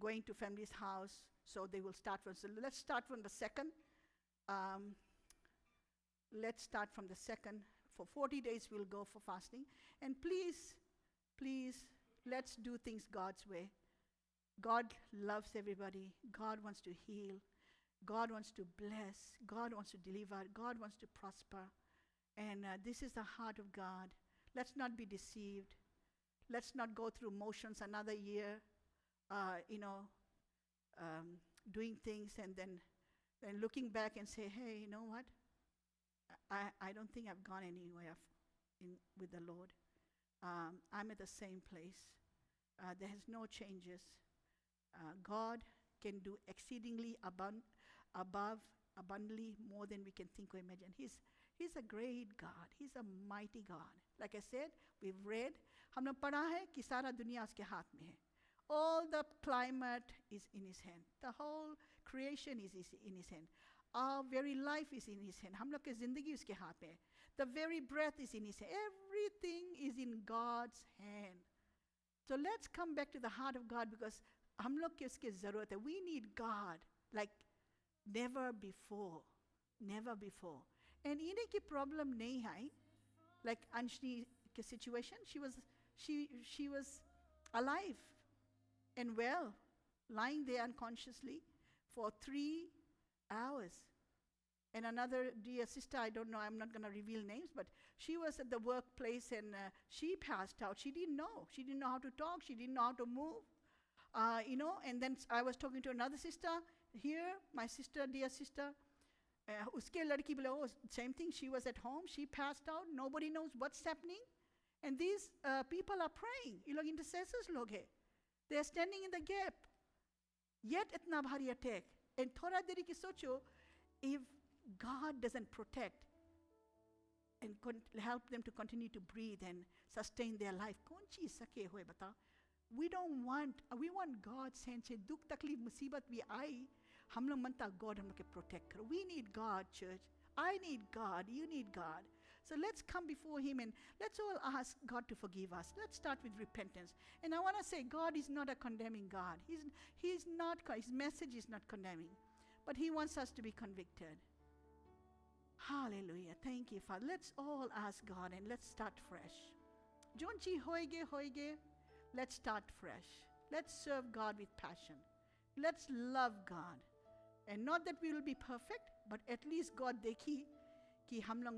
going to family's house, so they will start from. So let's start from the second. Let's start from the second. For 40 days, we'll go for fasting. And please, let's do things God's way. God loves everybody. God wants to heal. God wants to bless. God wants to deliver. God wants to prosper. And this is the heart of God. Let's not be deceived. Let's not go through motions another year, doing things and then looking back and say, hey, you know what? I don't think I've gone anywhere with the Lord. I'm at the same place. There has no changes. God can do exceedingly abundantly more than we can think or imagine. He's a great God. He's a mighty God. Like I said, we've read, हमने पढ़ा है कि सारा दुनिया उसके हाथ में है. All the climate is in his hand. The whole creation is in his hand. Our very life is in his hand. हम लोग की जिंदगी उसके हाथ में है. The very breath is in his hand. Everything is in God's hand. So let's come back to the heart of God, because हम लोग की उसकी ज़रूरत है. We need God like never before. Never before. And इन्हें की problem नहीं आई. Like Anshni की situation, she was alive and well, lying there unconsciously for 3 hours. And another dear sister, I don't know, I'm not going to reveal names, but she was at the workplace and she passed out. She didn't know. She didn't know how to talk. She didn't know how to move. And then I was talking to another sister here, my sister, dear sister. Uske ladki bole, oh, same thing. She was at home. She passed out. Nobody knows what's happening. And these people are praying. You log intercessors log hai. They are standing in the gap. Yet itna bhari attack. And thoda deri ki socho, if God doesn't protect and help them to continue to breathe and sustain their life, kaun cheez sake hoye bata? We want God's hand. Se dukh takleef musibat bhi aayi, hum log manta God hum log ke protect karo. We need God, church. I need God. You need God. So let's come before him and let's all ask God to forgive us. Let's start with repentance. And I want to say, God is not a condemning God. He's not. His message is not condemning, but he wants us to be convicted. Hallelujah. Thank you, Father. Let's all ask God and let's start fresh. Jonchi hoige. Let's start fresh. Let's serve God with passion. Let's love God. And not that we will be perfect, but at least God dekhi कि हम लोग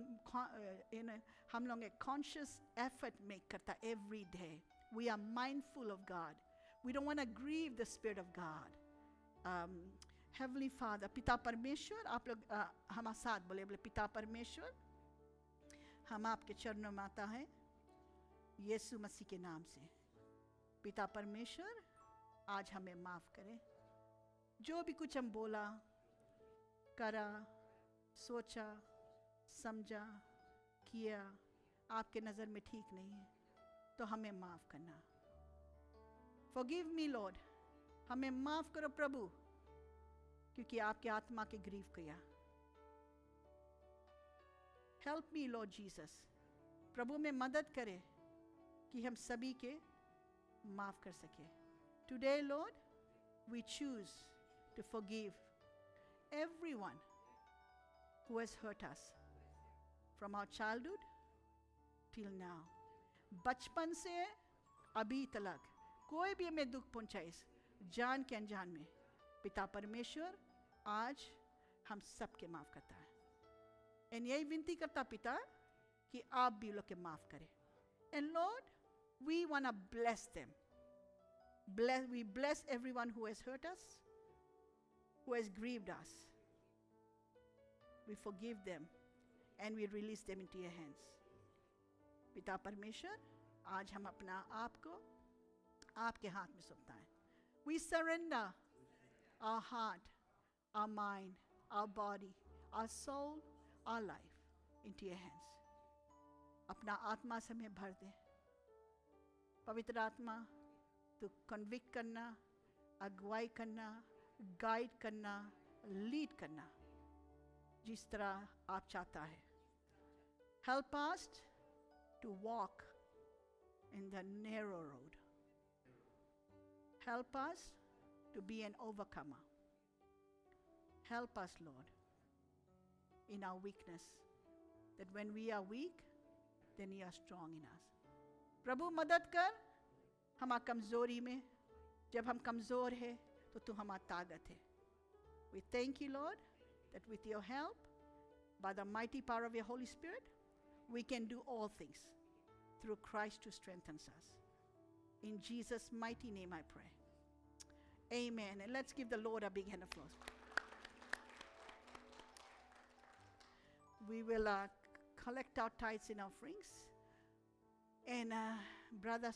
एक conscious effort make करता every day. We are mindful of God. We don't want to grieve the Spirit of God. Heavenly Father, पिता परमेश्वर, आप लोग हमारे साथ बोले पिता परमेश्वर, हम आपके चरणों में आता है यीशु मसीह के नाम से. पिता परमेश्वर, आज हमें माफ करें. जो भी कुछ हम बोला, करा, सोचा, समझा, किया, आपके नज़र में ठीक नहीं है, तो हमें माफ़ करना. Forgive me, Lord. हमें माफ़ करो प्रभु, क्योंकि आपके आत्मा के ग्रीव किया. Help me, Lord Jesus. प्रभु में मदद करे कि हम सभी के माफ़ कर सके. Today, Lord, we choose to forgive everyone who has hurt us. From our childhood till now. बचपन से अभी तक कोई भी हमें दुख पहुंचाए, जान के अनजान में, पिता परमेश्वर आज हम सबके माफ करता है. और यही विनती करता पिता कि आप भी लोग के माफ करें. And Lord, we want to bless them. We bless everyone who has hurt us, who has grieved us. We forgive them. And we release them into your hands. पिता परमेश्वर, आज हम अपना आप को आपके हाथ में सौंपता है. We surrender our heart, our mind, our body, our soul, our life into your hands. अपना आत्मा से हमें भर दे. पवित्र आत्मा, तो convict करना, अगुवाई करना, guide करना, lead करना, जिस तरह आप चाहता है. Help us to walk in the narrow road. Help us to be an overcomer. Help us, Lord, in our weakness, that when we are weak, then you are strong in us. प्रभु मदद कर हमारी कमजोरी में. जब हम कमजोर हैं, तो तू हमारी ताकत है. We thank you, Lord, that with your help, by the mighty power of your Holy Spirit, we can do all things through Christ who strengthens us. In Jesus' mighty name I pray. Amen. And let's give the Lord a big hand of applause. We will collect our tithes and offerings. And Brother